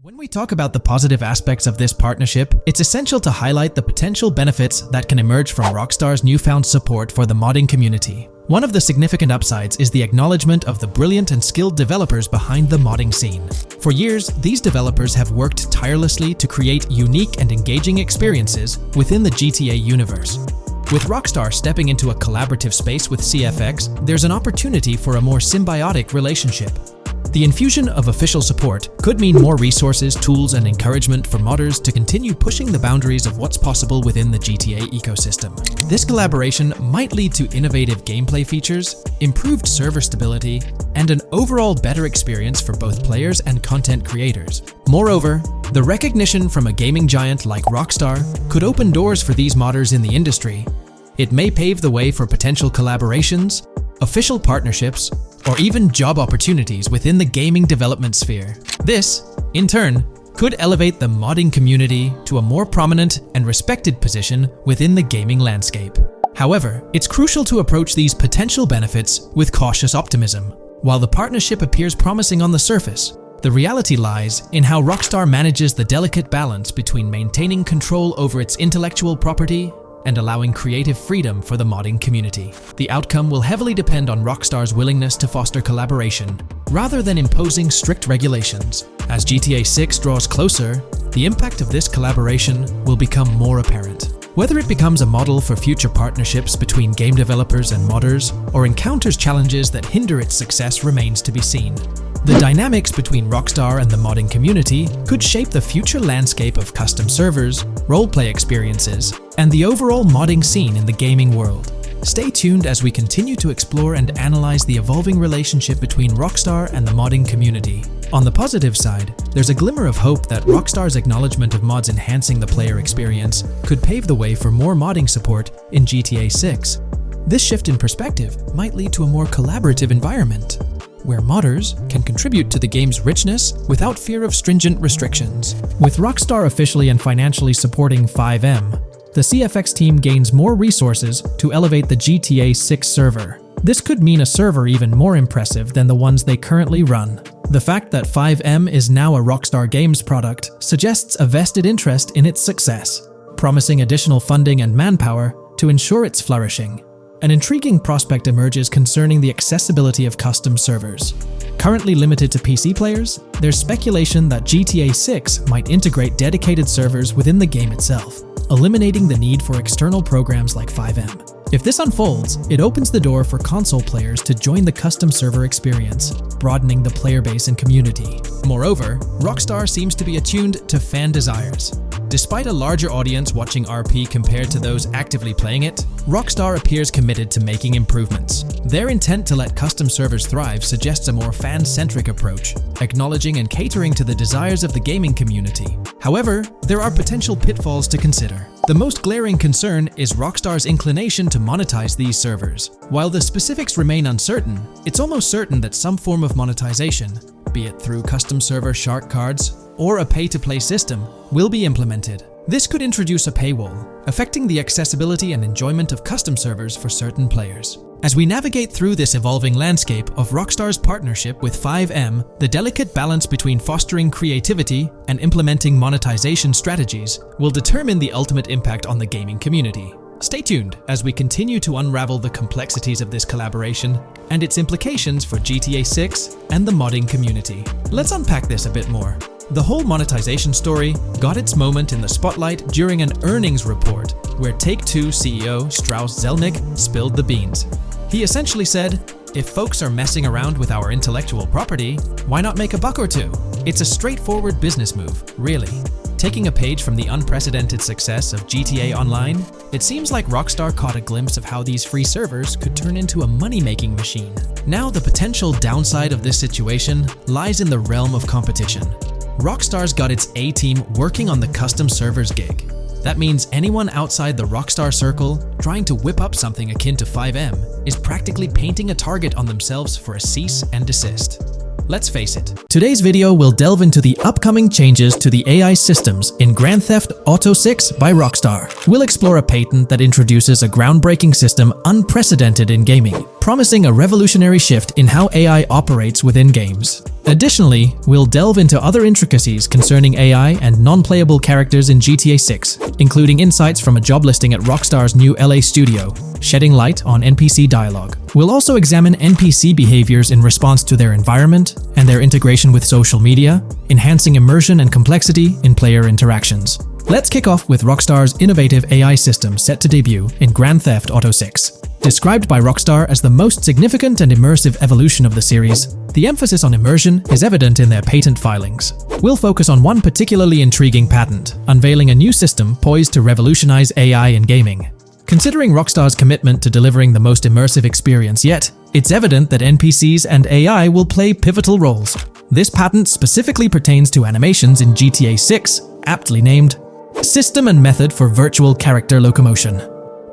When we talk about the positive aspects of this partnership, it's essential to highlight the potential benefits that can emerge from Rockstar's newfound support for the modding community. One of the significant upsides is the acknowledgement of the brilliant and skilled developers behind the modding scene. For years, these developers have worked tirelessly to create unique and engaging experiences within the GTA universe. With Rockstar stepping into a collaborative space with CFX, there's an opportunity for a more symbiotic relationship. The infusion of official support could mean more resources, tools, and encouragement for modders to continue pushing the boundaries of what's possible within the GTA ecosystem. This collaboration might lead to innovative gameplay features, improved server stability, and an overall better experience for both players and content creators. Moreover, the recognition from a gaming giant like Rockstar could open doors for these modders in the industry. It may pave the way for potential collaborations, official partnerships, or even job opportunities within the gaming development sphere. This, in turn, could elevate the modding community to a more prominent and respected position within the gaming landscape. However, it's crucial to approach these potential benefits with cautious optimism. While the partnership appears promising on the surface, the reality lies in how Rockstar manages the delicate balance between maintaining control over its intellectual property and allowing creative freedom for the modding community. The outcome will heavily depend on Rockstar's willingness to foster collaboration, rather than imposing strict regulations. As GTA 6 draws closer, the impact of this collaboration will become more apparent. Whether it becomes a model for future partnerships between game developers and modders, or encounters challenges that hinder its success remains to be seen. The dynamics between Rockstar and the modding community could shape the future landscape of custom servers, roleplay experiences, and the overall modding scene in the gaming world. Stay tuned as we continue to explore and analyze the evolving relationship between Rockstar and the modding community. On the positive side, there's a glimmer of hope that Rockstar's acknowledgement of mods enhancing the player experience could pave the way for more modding support in GTA 6. This shift in perspective might lead to a more collaborative environment, where modders can contribute to the game's richness without fear of stringent restrictions. With Rockstar officially and financially supporting FiveM, the CFX team gains more resources to elevate the GTA 6 server. This could mean a server even more impressive than the ones they currently run. The fact that FiveM is now a Rockstar Games product suggests a vested interest in its success, promising additional funding and manpower to ensure its flourishing. An intriguing prospect emerges concerning the accessibility of custom servers. Currently limited to PC players, there's speculation that GTA 6 might integrate dedicated servers within the game itself, eliminating the need for external programs like FiveM. If this unfolds, it opens the door for console players to join the custom server experience, broadening the player base and community. Moreover, Rockstar seems to be attuned to fan desires. Despite a larger audience watching RP compared to those actively playing it, Rockstar appears committed to making improvements. Their intent to let custom servers thrive suggests a more fan-centric approach, acknowledging and catering to the desires of the gaming community. However, there are potential pitfalls to consider. The most glaring concern is Rockstar's inclination to monetize these servers. While the specifics remain uncertain, it's almost certain that some form of monetization, be it through custom server shark cards or a pay-to-play system, will be implemented. This could introduce a paywall, affecting the accessibility and enjoyment of custom servers for certain players. As we navigate through this evolving landscape of Rockstar's partnership with FiveM, the delicate balance between fostering creativity and implementing monetization strategies will determine the ultimate impact on the gaming community. Stay tuned as we continue to unravel the complexities of this collaboration and its implications for GTA 6 and the modding community. Let's unpack this a bit more. The whole monetization story got its moment in the spotlight during an earnings report where Take-Two CEO Strauss Zelnick spilled the beans. He essentially said, "If folks are messing around with our intellectual property, why not make a buck or two?" It's a straightforward business move, really. Taking a page from the unprecedented success of GTA Online, it seems like Rockstar caught a glimpse of how these free servers could turn into a money-making machine. Now, the potential downside of this situation lies in the realm of competition. Rockstar's got its A-team working on the custom servers gig. That means anyone outside the Rockstar circle trying to whip up something akin to FiveM is practically painting a target on themselves for a cease and desist. Let's face it. Today's video will delve into the upcoming changes to the AI systems in Grand Theft Auto 6 by Rockstar. We'll explore a patent that introduces a groundbreaking system unprecedented in gaming, promising a revolutionary shift in how AI operates within games. Additionally, we'll delve into other intricacies concerning AI and non-playable characters in GTA 6, including insights from a job listing at Rockstar's new LA studio, shedding light on NPC dialogue. We'll also examine NPC behaviors in response to their environment and their integration with social media, enhancing immersion and complexity in player interactions. Let's kick off with Rockstar's innovative AI system set to debut in Grand Theft Auto 6. Described by Rockstar as the most significant and immersive evolution of the series, the emphasis on immersion is evident in their patent filings. We'll focus on one particularly intriguing patent, unveiling a new system poised to revolutionize AI in gaming. Considering Rockstar's commitment to delivering the most immersive experience yet, it's evident that NPCs and AI will play pivotal roles. This patent specifically pertains to animations in GTA 6, aptly named System and Method for Virtual Character Locomotion.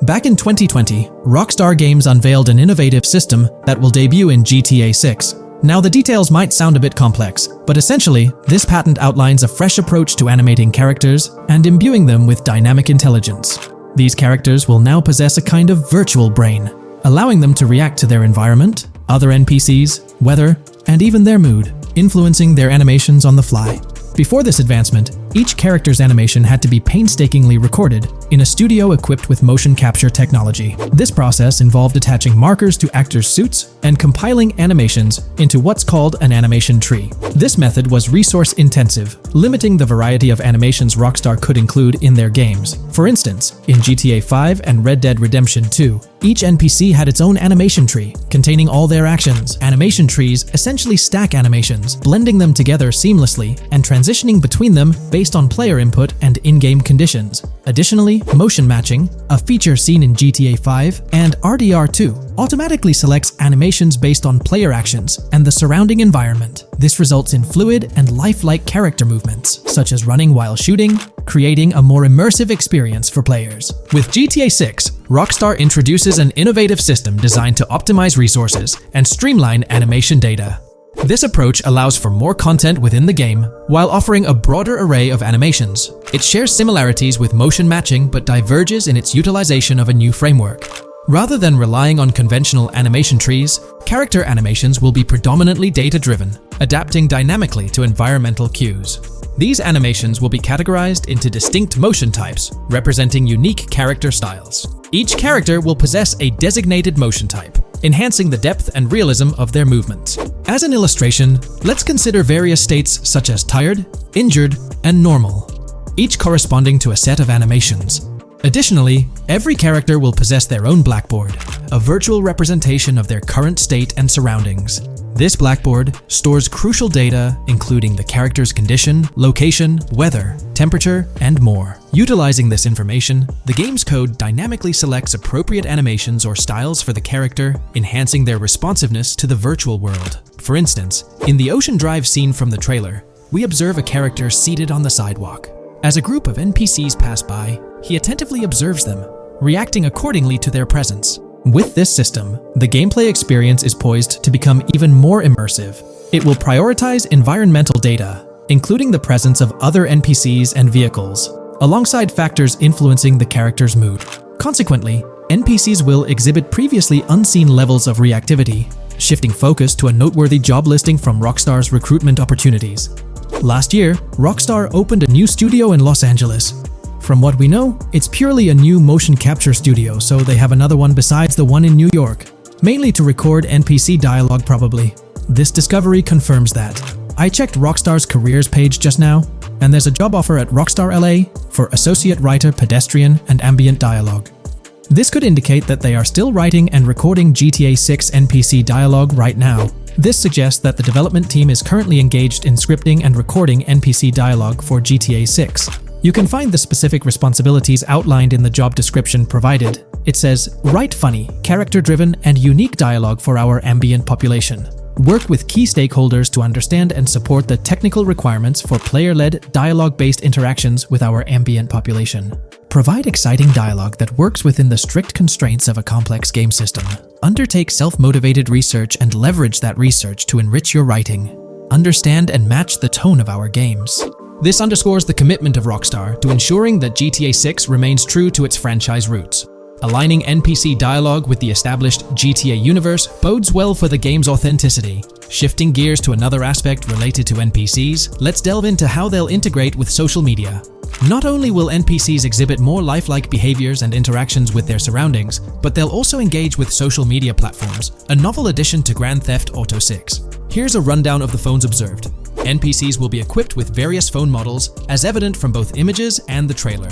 Back in 2020, Rockstar Games unveiled an innovative system that will debut in GTA 6. Now, the details might sound a bit complex, but essentially, this patent outlines a fresh approach to animating characters and imbuing them with dynamic intelligence. These characters will now possess a kind of virtual brain, allowing them to react to their environment, other NPCs, weather, and even their mood, influencing their animations on the fly. Before this advancement, each character's animation had to be painstakingly recorded in a studio equipped with motion capture technology. This process involved attaching markers to actors' suits and compiling animations into what's called an animation tree. This method was resource-intensive, limiting the variety of animations Rockstar could include in their games. For instance, in GTA 5 and Red Dead Redemption 2, each NPC had its own animation tree, containing all their actions. Animation trees essentially stack animations, blending them together seamlessly and transitioning between them based on player input and in-game conditions. Additionally, motion matching, a feature seen in GTA 5 and RDR2, automatically selects animations based on player actions and the surrounding environment. This results in fluid and lifelike character movements, such as running while shooting, creating a more immersive experience for players. With GTA 6, Rockstar introduces an innovative system designed to optimize resources and streamline animation data. This approach allows for more content within the game while offering a broader array of animations. It shares similarities with motion matching but diverges in its utilization of a new framework. Rather than relying on conventional animation trees, character animations will be predominantly data-driven, adapting dynamically to environmental cues. These animations will be categorized into distinct motion types, representing unique character styles. Each character will possess a designated motion type, enhancing the depth and realism of their movements. As an illustration, let's consider various states such as tired, injured, and normal, each corresponding to a set of animations. Additionally, every character will possess their own blackboard, a virtual representation of their current state and surroundings. This blackboard stores crucial data including the character's condition, location, weather, temperature, and more. Utilizing this information, the game's code dynamically selects appropriate animations or styles for the character, enhancing their responsiveness to the virtual world. For instance, in the Ocean Drive scene from the trailer, we observe a character seated on the sidewalk. As a group of NPCs pass by, he attentively observes them, reacting accordingly to their presence. With this system, the gameplay experience is poised to become even more immersive. It will prioritize environmental data, including the presence of other NPCs and vehicles, alongside factors influencing the character's mood. Consequently, NPCs will exhibit previously unseen levels of reactivity, shifting focus to a noteworthy job listing from Rockstar's recruitment opportunities. Last year, Rockstar opened a new studio in Los Angeles. From what we know, it's purely a new motion capture studio, so they have another one besides the one in New York, mainly to record NPC dialogue probably. This discovery confirms that. I checked Rockstar's careers page just now, and there's a job offer at Rockstar LA for Associate Writer Pedestrian and Ambient Dialogue. This could indicate that they are still writing and recording GTA 6 NPC dialogue right now. This suggests that the development team is currently engaged in scripting and recording NPC dialogue for GTA 6. You can find the specific responsibilities outlined in the job description provided. It says, write funny, character-driven, and unique dialogue for our ambient population. Work with key stakeholders to understand and support the technical requirements for player-led, dialogue-based interactions with our ambient population. Provide exciting dialogue that works within the strict constraints of a complex game system. Undertake self-motivated research and leverage that research to enrich your writing. Understand and match the tone of our games. This underscores the commitment of Rockstar to ensuring that GTA 6 remains true to its franchise roots. Aligning NPC dialogue with the established GTA universe bodes well for the game's authenticity. Shifting gears to another aspect related to NPCs, let's delve into how they'll integrate with social media. Not only will NPCs exhibit more lifelike behaviors and interactions with their surroundings, but they'll also engage with social media platforms, a novel addition to Grand Theft Auto 6. Here's a rundown of the phones observed. NPCs will be equipped with various phone models, as evident from both images and the trailer.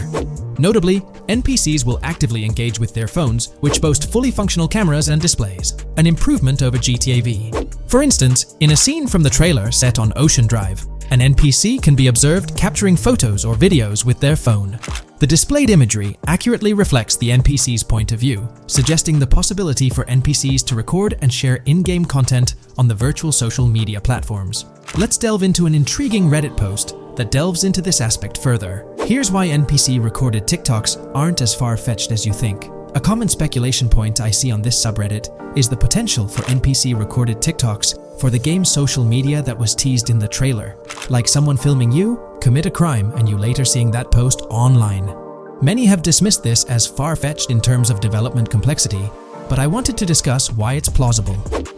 Notably, NPCs will actively engage with their phones, which boast fully functional cameras and displays, an improvement over GTA V. For instance, in a scene from the trailer set on Ocean Drive, an NPC can be observed capturing photos or videos with their phone. The displayed imagery accurately reflects the NPC's point of view, suggesting the possibility for NPCs to record and share in-game content on the virtual social media platforms. Let's delve into an intriguing Reddit post that delves into this aspect further. Here's why NPC-recorded TikToks aren't as far-fetched as you think. A common speculation point I see on this subreddit is the potential for NPC-recorded TikToks for the game's social media that was teased in the trailer, like someone filming you commit a crime and you later seeing that post online. Many have dismissed this as far-fetched in terms of development complexity, but I wanted to discuss why it's plausible.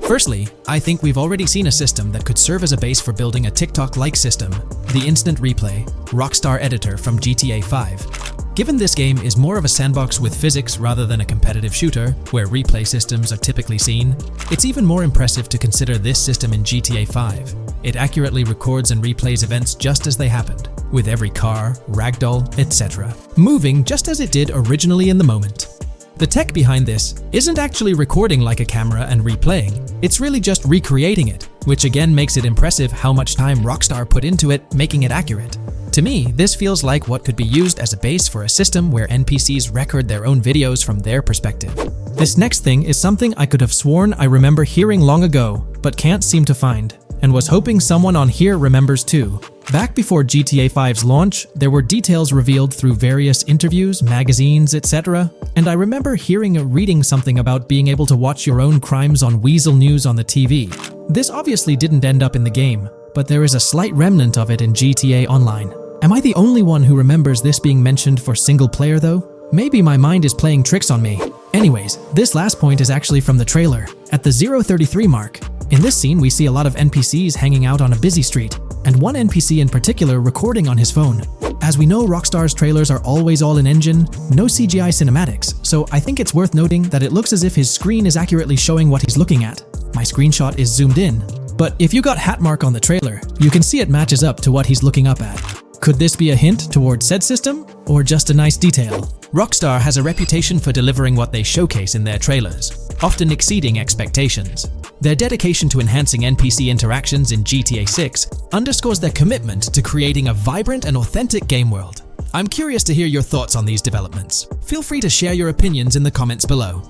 Firstly, I think we've already seen a system that could serve as a base for building a TikTok-like system, the Instant Replay, Rockstar editor from GTA 5. Given this game is more of a sandbox with physics rather than a competitive shooter, where replay systems are typically seen, it's even more impressive to consider this system in GTA 5. It accurately records and replays events just as they happened, with every car, ragdoll, etc., moving just as it did originally in the moment. The tech behind this isn't actually recording like a camera and replaying, it's really just recreating it, which again makes it impressive how much time Rockstar put into it, making it accurate. To me, this feels like what could be used as a base for a system where NPCs record their own videos from their perspective. This next thing is something I could have sworn I remember hearing long ago, but can't seem to find, and was hoping someone on here remembers too. Back before GTA 5's launch, there were details revealed through various interviews, magazines, etc., and I remember hearing or reading something about being able to watch your own crimes on Weasel News on the TV. This obviously didn't end up in the game, but there is a slight remnant of it in GTA Online. Am I the only one who remembers this being mentioned for single player though? Maybe my mind is playing tricks on me. Anyways, this last point is actually from the trailer, at the 0:33 mark. In this scene, we see a lot of NPCs hanging out on a busy street, and one NPC in particular recording on his phone. As we know, Rockstar's trailers are always all-in-engine, no CGI cinematics, so I think it's worth noting that it looks as if his screen is accurately showing what he's looking at. My screenshot is zoomed in, but if you got Hatmark on the trailer, you can see it matches up to what he's looking up at. Could this be a hint towards said system, or just a nice detail? Rockstar has a reputation for delivering what they showcase in their trailers, often exceeding expectations. Their dedication to enhancing NPC interactions in GTA 6 underscores their commitment to creating a vibrant and authentic game world. I'm curious to hear your thoughts on these developments. Feel free to share your opinions in the comments below.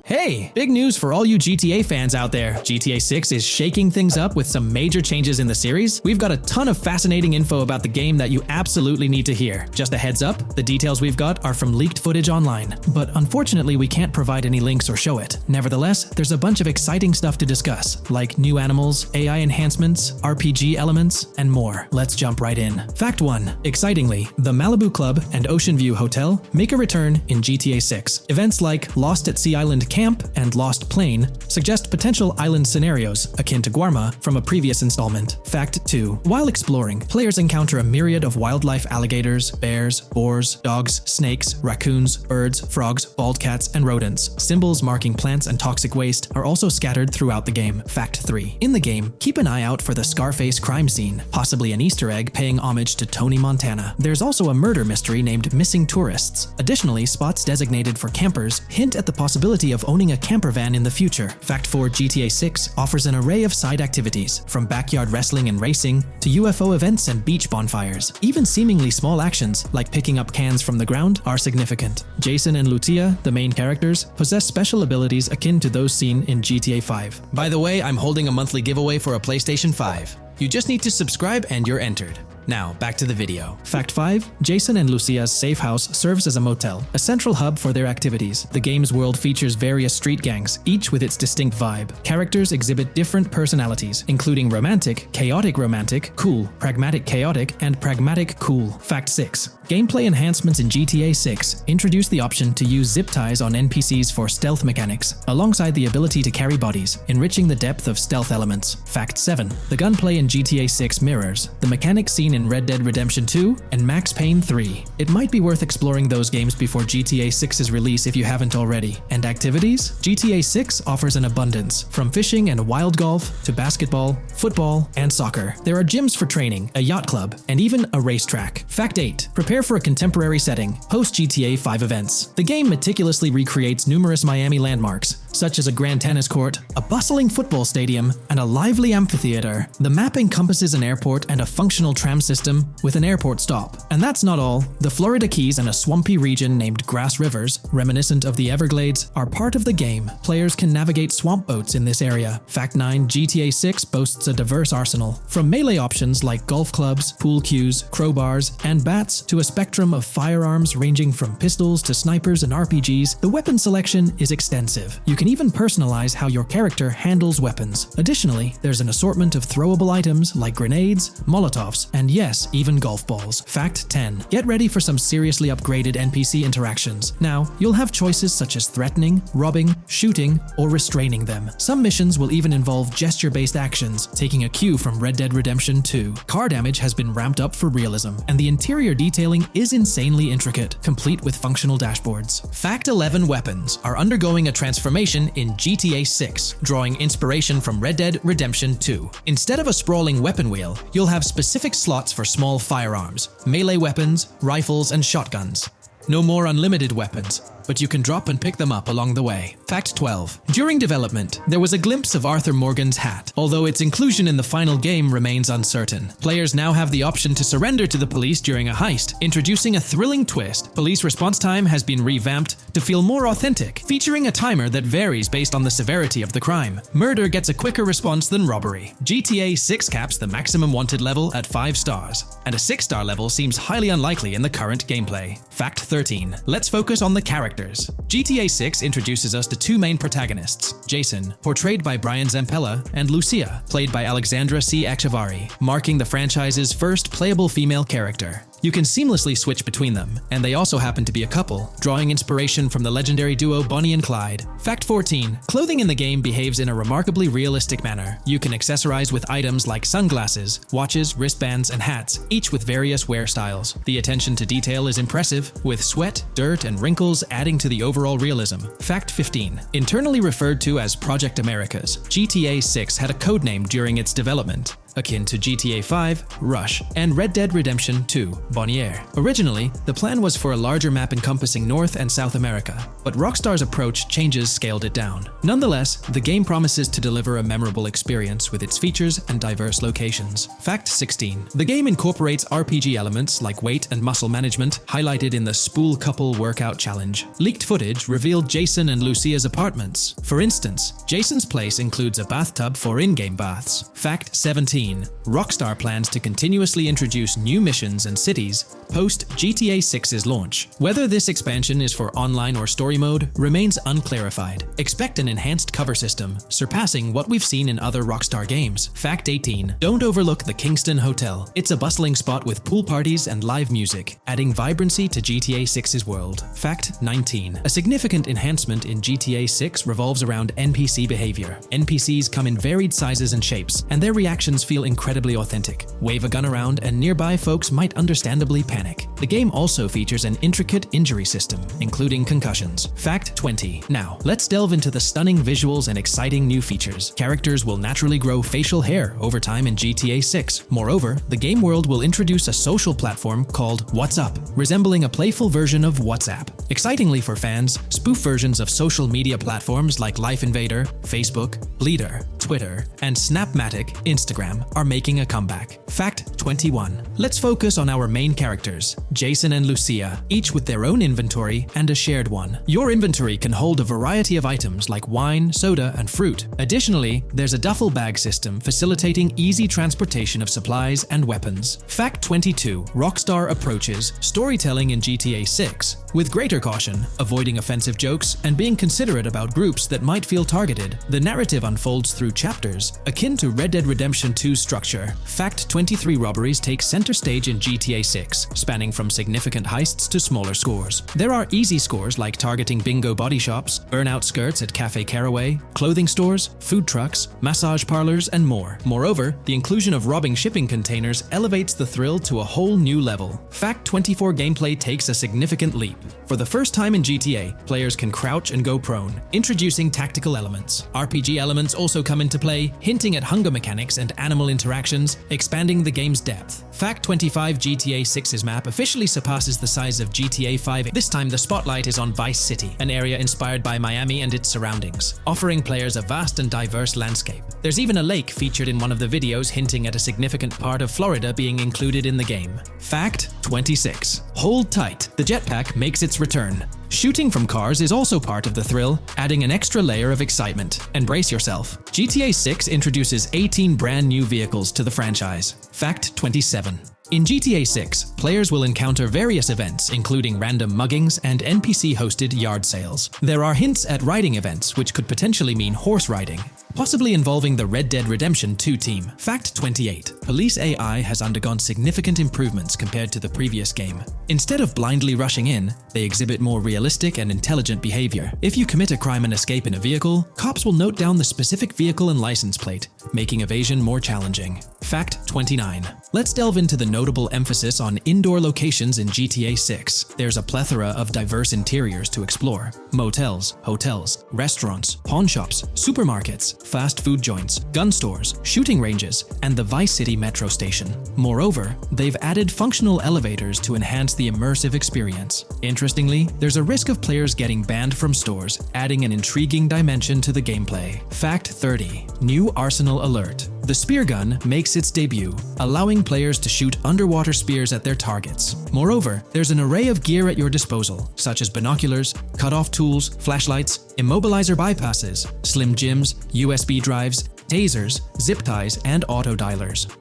Hey, big news for all you GTA fans out there. GTA 6 is shaking things up with some major changes in the series. We've got a ton of fascinating info about the game that you absolutely need to hear. Just a heads up, the details we've got are from leaked footage online, but unfortunately we can't provide any links or show it. Nevertheless, there's a bunch of exciting stuff to discuss, like new animals, AI enhancements, RPG elements, and more. Let's jump right in. Fact 1. Excitingly, the Malibu Club and Ocean View Hotel make a return in GTA 6. Events like Lost at Sea Island Camp and Lost Plane suggest potential island scenarios akin to Guarma from a previous installment. Fact 2. While exploring, players encounter a myriad of wildlife: alligators, bears, boars, dogs, snakes, raccoons, birds, frogs, bald cats, and rodents. Symbols marking plants and toxic waste are also scattered throughout the game. Fact 3. In the game, keep an eye out for the Scarface crime scene, possibly an Easter egg paying homage to Tony Montana. There's also a murder mystery named Missing Tourists. Additionally, spots designated for campers hint at the possibility of owning a camper van in the future. Fact 4. GTA 6 offers an array of side activities, from backyard wrestling and racing to UFO events and beach bonfires. Even seemingly small actions, like picking up cans from the ground, are significant. Jason and Lucia, the main characters, possess special abilities akin to those seen in GTA 5. By the way, I'm holding a monthly giveaway for a PlayStation 5. You just need to subscribe and you're entered. Now, back to the video. Fact 5. Jason and Lucia's safe house serves as a motel, a central hub for their activities. The game's world features various street gangs, each with its distinct vibe. Characters exhibit different personalities, including romantic, chaotic romantic, cool, pragmatic chaotic, and pragmatic cool. Fact 6. Gameplay enhancements in GTA 6 introduce the option to use zip ties on NPCs for stealth mechanics, alongside the ability to carry bodies, enriching the depth of stealth elements. Fact 7. The gunplay in GTA 6 mirrors the mechanics seen in Red Dead Redemption 2 and Max Payne 3. It might be worth exploring those games before GTA 6's release if you haven't already. And activities? GTA 6 offers an abundance, from fishing and wild golf to basketball, football, and soccer. There are gyms for training, a yacht club, and even a racetrack. Fact 8. Prepare for a contemporary setting, post GTA 5 events. The game meticulously recreates numerous Miami landmarks, such as a grand tennis court, a bustling football stadium, and a lively amphitheater. The map encompasses an airport and a functional tram system with an airport stop. And that's not all. The Florida Keys and a swampy region named Grass Rivers, reminiscent of the Everglades, are part of the game. Players can navigate swamp boats in this area. Fact 9. GTA 6 boasts a diverse arsenal, from melee options like golf clubs, pool cues, crowbars, and bats to a spectrum of firearms ranging from pistols to snipers and RPGs. The weapon selection is extensive. You can even personalize how your character handles weapons. Additionally, there's an assortment of throwable items like grenades, molotovs, and yes, even golf balls. Fact 10. Get ready for some seriously upgraded NPC interactions. Now, you'll have choices such as threatening, robbing, shooting, or restraining them. Some missions will even involve gesture-based actions, taking a cue from Red Dead Redemption 2. Car damage has been ramped up for realism, and the interior detailing is insanely intricate, complete with functional dashboards. Fact 11. Weapons are undergoing a transformation in GTA 6, drawing inspiration from Red Dead Redemption 2. Instead of a sprawling weapon wheel, you'll have specific slots for small firearms, melee weapons, rifles, and shotguns. No more unlimited weapons, but you can drop and pick them up along the way. Fact 12. During development, there was a glimpse of Arthur Morgan's hat, although its inclusion in the final game remains uncertain. Players now have the option to surrender to the police during a heist, introducing a thrilling twist. Police response time has been revamped to feel more authentic, featuring a timer that varies based on the severity of the crime. Murder gets a quicker response than robbery. GTA 6 caps the maximum wanted level at 5 stars, and a 6-star level seems highly unlikely in the current gameplay. Fact 13. Let's focus on the characters. GTA 6 introduces us to two main protagonists, Jason, portrayed by Brian Zampella, and Lucia, played by Alexandra C. Echevarri, marking the franchise's first playable female character. You can seamlessly switch between them, and they also happen to be a couple, drawing inspiration from the legendary duo Bonnie and Clyde. Fact 14. Clothing in the game behaves in a remarkably realistic manner. You can accessorize with items like sunglasses, watches, wristbands, and hats, each with various wear styles. The attention to detail is impressive, with sweat, dirt, and wrinkles adding to the overall realism. Fact 15. Internally referred to as Project Americas, GTA 6 had a codename during its development, akin to GTA 5, Rush, and Red Dead Redemption 2, Bonnier. Originally, the plan was for a larger map encompassing North and South America, but Rockstar's approach changes scaled it down. Nonetheless, the game promises to deliver a memorable experience with its features and diverse locations. Fact 16. The game incorporates RPG elements like weight and muscle management, highlighted in the Spool Couple Workout Challenge. Leaked footage revealed Jason and Lucia's apartments. For instance, Jason's place includes a bathtub for in-game baths. Fact 17. Rockstar plans to continuously introduce new missions and cities post GTA 6's launch. Whether this expansion is for online or story mode remains unclarified. Expect an enhanced cover system, surpassing what we've seen in other Rockstar games. Fact 18. Don't overlook the Kingston Hotel. It's a bustling spot with pool parties and live music, adding vibrancy to GTA 6's world. Fact 19. A significant enhancement in GTA 6 revolves around NPC behavior. NPCs come in varied sizes and shapes, and their reactions feel incredibly authentic. Wave a gun around and nearby folks might understandably panic. The game also features an intricate injury system, including concussions. Fact 20. Now, let's delve into the stunning visuals and exciting new features. Characters will naturally grow facial hair over time in GTA 6. Moreover, the game world will introduce a social platform called WhatsApp, resembling a playful version of WhatsApp. Excitingly for fans, spoof versions of social media platforms like Life Invader, Facebook, Bleeder, Twitter, and Snapmatic, Instagram, are making a comeback. Fact 21. Let's focus on our main characters, Jason and Lucia, each with their own inventory and a shared one. Your inventory can hold a variety of items like wine, soda, and fruit. Additionally, there's a duffel bag system facilitating easy transportation of supplies and weapons. Fact 22. Rockstar approaches storytelling in GTA 6 with greater caution, avoiding offensive jokes, and being considerate about groups that might feel targeted. The narrative unfolds through chapters, akin to Red Dead Redemption 2's structure. Fact 23. Robberies take center stage in GTA 6, spanning from significant heists to smaller scores. There are easy scores like targeting bingo body shops, burnout skirts at Cafe Caraway, clothing stores, food trucks, massage parlors, and more. Moreover, the inclusion of robbing shipping containers elevates the thrill to a whole new level. Fact 24. Gameplay takes a significant leap. For the first time in GTA, players can crouch and go prone, introducing tactical elements. RPG elements also come into play, hinting at hunger mechanics and animal interactions, expanding the game's depth. Fact 25. GTA 6's map officially surpasses the size of GTA 5. This time the spotlight is on Vice City, an area inspired by Miami and its surroundings, offering players a vast and diverse landscape. There's even a lake featured in one of the videos, hinting at a significant part of Florida being included in the game. Fact 26. Hold tight. The jetpack makes its return. Shooting from cars is also part of the thrill, adding an extra layer of excitement. And brace yourself. GTA 6 introduces 18 brand new vehicles to the franchise. Fact 27. In GTA 6, players will encounter various events, including random muggings and NPC-hosted yard sales. There are hints at riding events, which could potentially mean horse riding, possibly involving the Red Dead Redemption 2 team. Fact 28. Police AI has undergone significant improvements compared to the previous game. Instead of blindly rushing in, they exhibit more realistic and intelligent behavior. If you commit a crime and escape in a vehicle, cops will note down the specific vehicle and license plate, making evasion more challenging. Fact 29. Let's delve into the notable emphasis on indoor locations in GTA 6. There's a plethora of diverse interiors to explore. Motels, hotels, restaurants, pawn shops, supermarkets, fast food joints, gun stores, shooting ranges, and the Vice City metro station. Moreover, they've added functional elevators to enhance the immersive experience. Interestingly, there's a risk of players getting banned from stores, adding an intriguing dimension to the gameplay. Fact 30. New Arsenal Alert. The spear gun makes its debut, allowing players to shoot underwater spears at their targets. Moreover, there's an array of gear at your disposal, such as binoculars, cut-off tools, flashlights, immobilizer bypasses, slim jims, USB drives, tasers, zip ties, and auto dialers.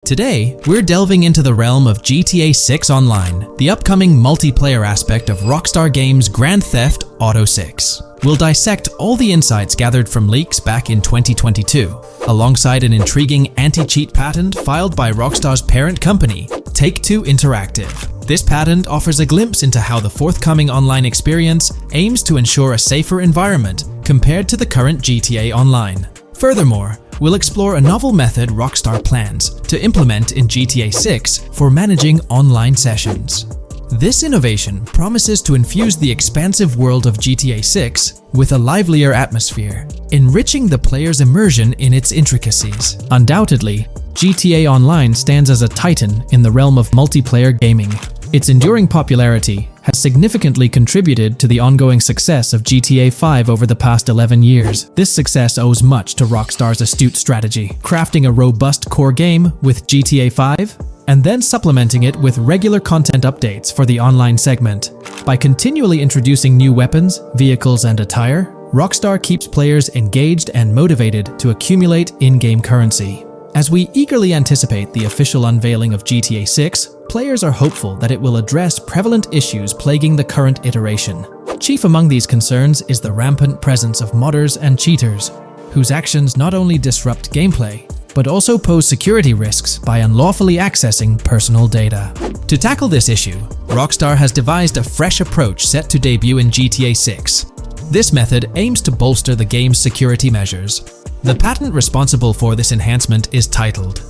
Today, we're delving into the realm of GTA 6 Online, the upcoming multiplayer aspect of Rockstar Games' Grand Theft Auto 6. We'll dissect all the insights gathered from leaks back in 2022, alongside an intriguing anti-cheat patent filed by Rockstar's parent company, Take-Two Interactive. This patent offers a glimpse into how the forthcoming online experience aims to ensure a safer environment compared to the current GTA Online. Furthermore, we'll explore a novel method Rockstar plans to implement in GTA 6 for managing online sessions. This innovation promises to infuse the expansive world of GTA 6 with a livelier atmosphere, enriching the player's immersion in its intricacies. Undoubtedly, GTA Online stands as a titan in the realm of multiplayer gaming. Its enduring popularity has significantly contributed to the ongoing success of GTA 5 over the past 11 years. This success owes much to Rockstar's astute strategy, crafting a robust core game with GTA 5 and then supplementing it with regular content updates for the online segment. By continually introducing new weapons, vehicles, and attire, Rockstar keeps players engaged and motivated to accumulate in-game currency. As we eagerly anticipate the official unveiling of GTA 6, players are hopeful that it will address prevalent issues plaguing the current iteration. Chief among these concerns is the rampant presence of modders and cheaters, whose actions not only disrupt gameplay, but also pose security risks by unlawfully accessing personal data. To tackle this issue, Rockstar has devised a fresh approach set to debut in GTA 6. This method aims to bolster the game's security measures. The patent responsible for this enhancement is titled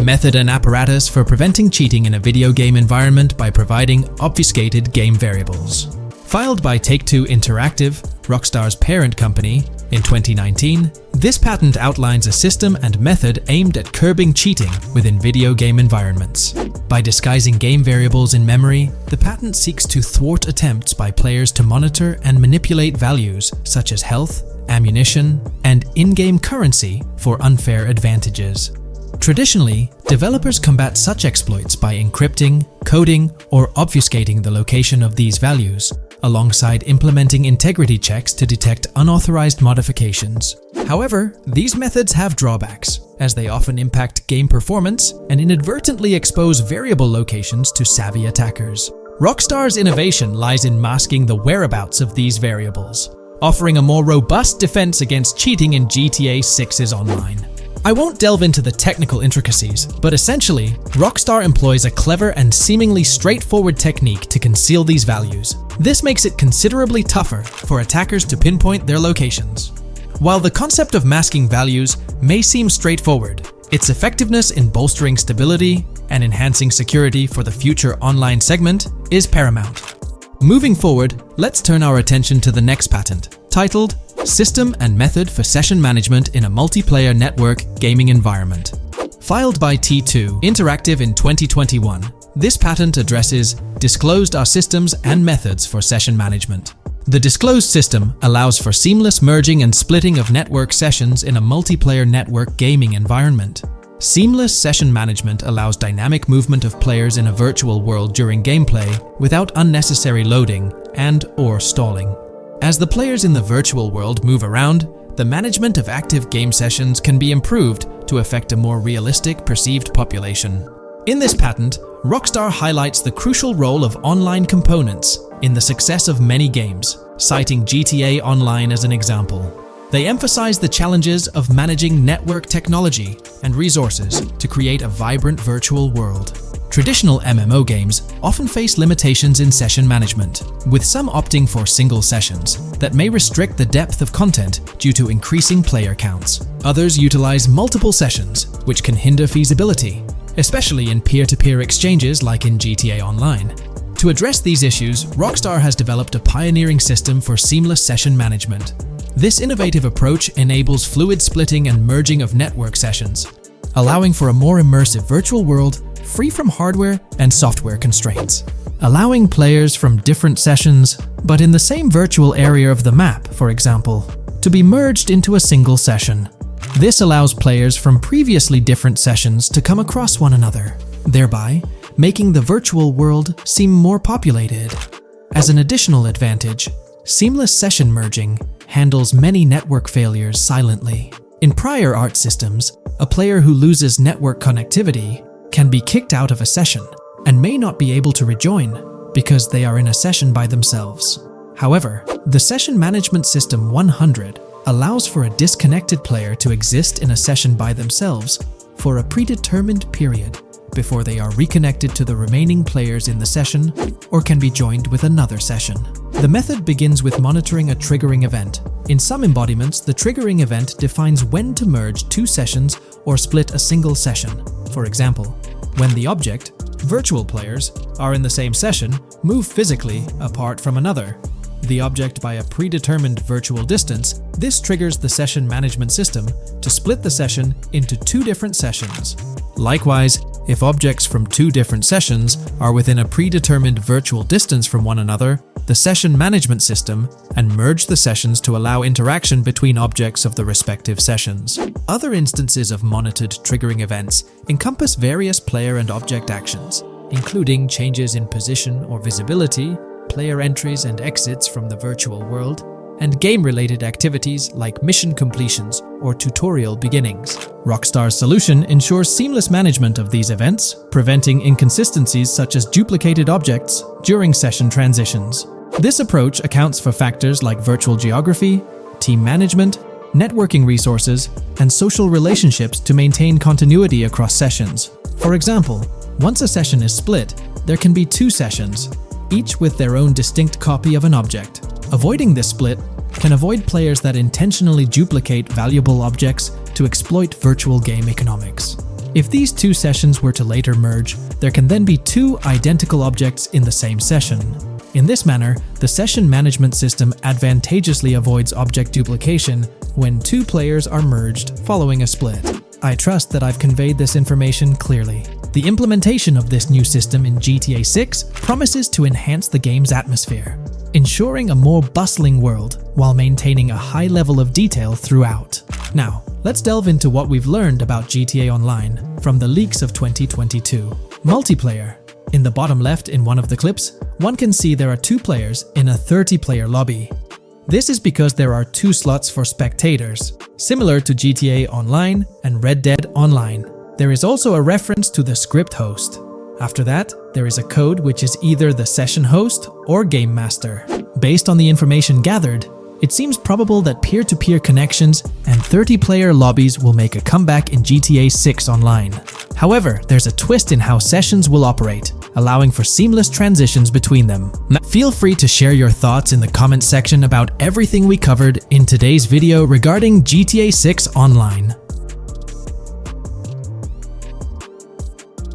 Method and Apparatus for Preventing Cheating in a Video Game Environment by Providing Obfuscated Game Variables. Filed by Take-Two Interactive, Rockstar's parent company, in 2019, this patent outlines a system and method aimed at curbing cheating within video game environments. By disguising game variables in memory, the patent seeks to thwart attempts by players to monitor and manipulate values such as health, ammunition, and and in-game currency for unfair advantages. Traditionally, developers combat such exploits by encrypting, coding, or obfuscating the location of these values, alongside implementing integrity checks to detect unauthorized modifications. However, these methods have drawbacks, as they often impact game performance and inadvertently expose variable locations to savvy attackers. Rockstar's innovation lies in masking the whereabouts of these variables, offering a more robust defense against cheating in GTA 6's online. I won't delve into the technical intricacies, but essentially, Rockstar employs a clever and seemingly straightforward technique to conceal these values. This makes it considerably tougher for attackers to pinpoint their locations. While the concept of masking values may seem straightforward, its effectiveness in bolstering stability and enhancing security for the future online segment is paramount. Moving forward, let's turn our attention to the next patent, titled System and Method for Session Management in a Multiplayer Network Gaming Environment. Filed by T2 Interactive in 2021, this patent addresses disclosed are systems and methods for session management. The disclosed system allows for seamless merging and splitting of network sessions in a multiplayer network gaming environment. Seamless session management allows dynamic movement of players in a virtual world during gameplay without unnecessary loading and/or stalling. As the players in the virtual world move around, the management of active game sessions can be improved to affect a more realistic perceived population. In this patent, Rockstar highlights the crucial role of online components in the success of many games, citing GTA Online as an example. They emphasize the challenges of managing network technology and resources to create a vibrant virtual world. Traditional MMO games often face limitations in session management, with some opting for single sessions that may restrict the depth of content due to increasing player counts. Others utilize multiple sessions, which can hinder feasibility, especially in peer-to-peer exchanges like in GTA Online. To address these issues, Rockstar has developed a pioneering system for seamless session management. This innovative approach enables fluid splitting and merging of network sessions, allowing for a more immersive virtual world free from hardware and software constraints. Allowing players from different sessions, but in the same virtual area of the map, for example, to be merged into a single session. This allows players from previously different sessions to come across one another, thereby making the virtual world seem more populated. As an additional advantage, seamless session merging handles many network failures silently. In prior art systems, a player who loses network connectivity can be kicked out of a session and may not be able to rejoin because they are in a session by themselves. However, the Session Management System 100 allows for a disconnected player to exist in a session by themselves for a predetermined period before they are reconnected to the remaining players in the session or can be joined with another session. The method begins with monitoring a triggering event. In some embodiments, the triggering event defines when to merge two sessions or split a single session. For example, when the object, virtual players, are in the same session, move physically apart from another, the object by a predetermined virtual distance, this triggers the session management system to split the session into two different sessions. Likewise, if objects from two different sessions are within a predetermined virtual distance from one another, the session management system and merge the sessions to allow interaction between objects of the respective sessions. Other instances of monitored triggering events encompass various player and object actions, including changes in position or visibility, player entries and exits from the virtual world, and game-related activities like mission completions or tutorial beginnings. Rockstar's solution ensures seamless management of these events, preventing inconsistencies such as duplicated objects during session transitions. This approach accounts for factors like virtual geography, team management, networking resources, and social relationships to maintain continuity across sessions. For example, once a session is split, there can be two sessions, each with their own distinct copy of an object. Avoiding this split can avoid players that intentionally duplicate valuable objects to exploit virtual game economics. If these two sessions were to later merge, there can then be two identical objects in the same session. In this manner, the session management system advantageously avoids object duplication when two players are merged following a split. I trust that I've conveyed this information clearly. The implementation of this new system in GTA 6 promises to enhance the game's atmosphere, ensuring a more bustling world while maintaining a high level of detail throughout. Now, let's delve into what we've learned about GTA Online from the leaks of 2022. Multiplayer. In the bottom left in one of the clips, one can see there are 2 players in a 30-player lobby. This is because there are 2 slots for spectators, similar to GTA Online and Red Dead Online. There is also a reference to the script host. After that, there is a code which is either the session host or game master. Based on the information gathered, it seems probable that peer-to-peer connections and 30-player lobbies will make a comeback in GTA 6 Online. However, there's a twist in how sessions will operate, allowing for seamless transitions between them. Now, feel free to share your thoughts in the comments section about everything we covered in today's video regarding GTA 6 Online.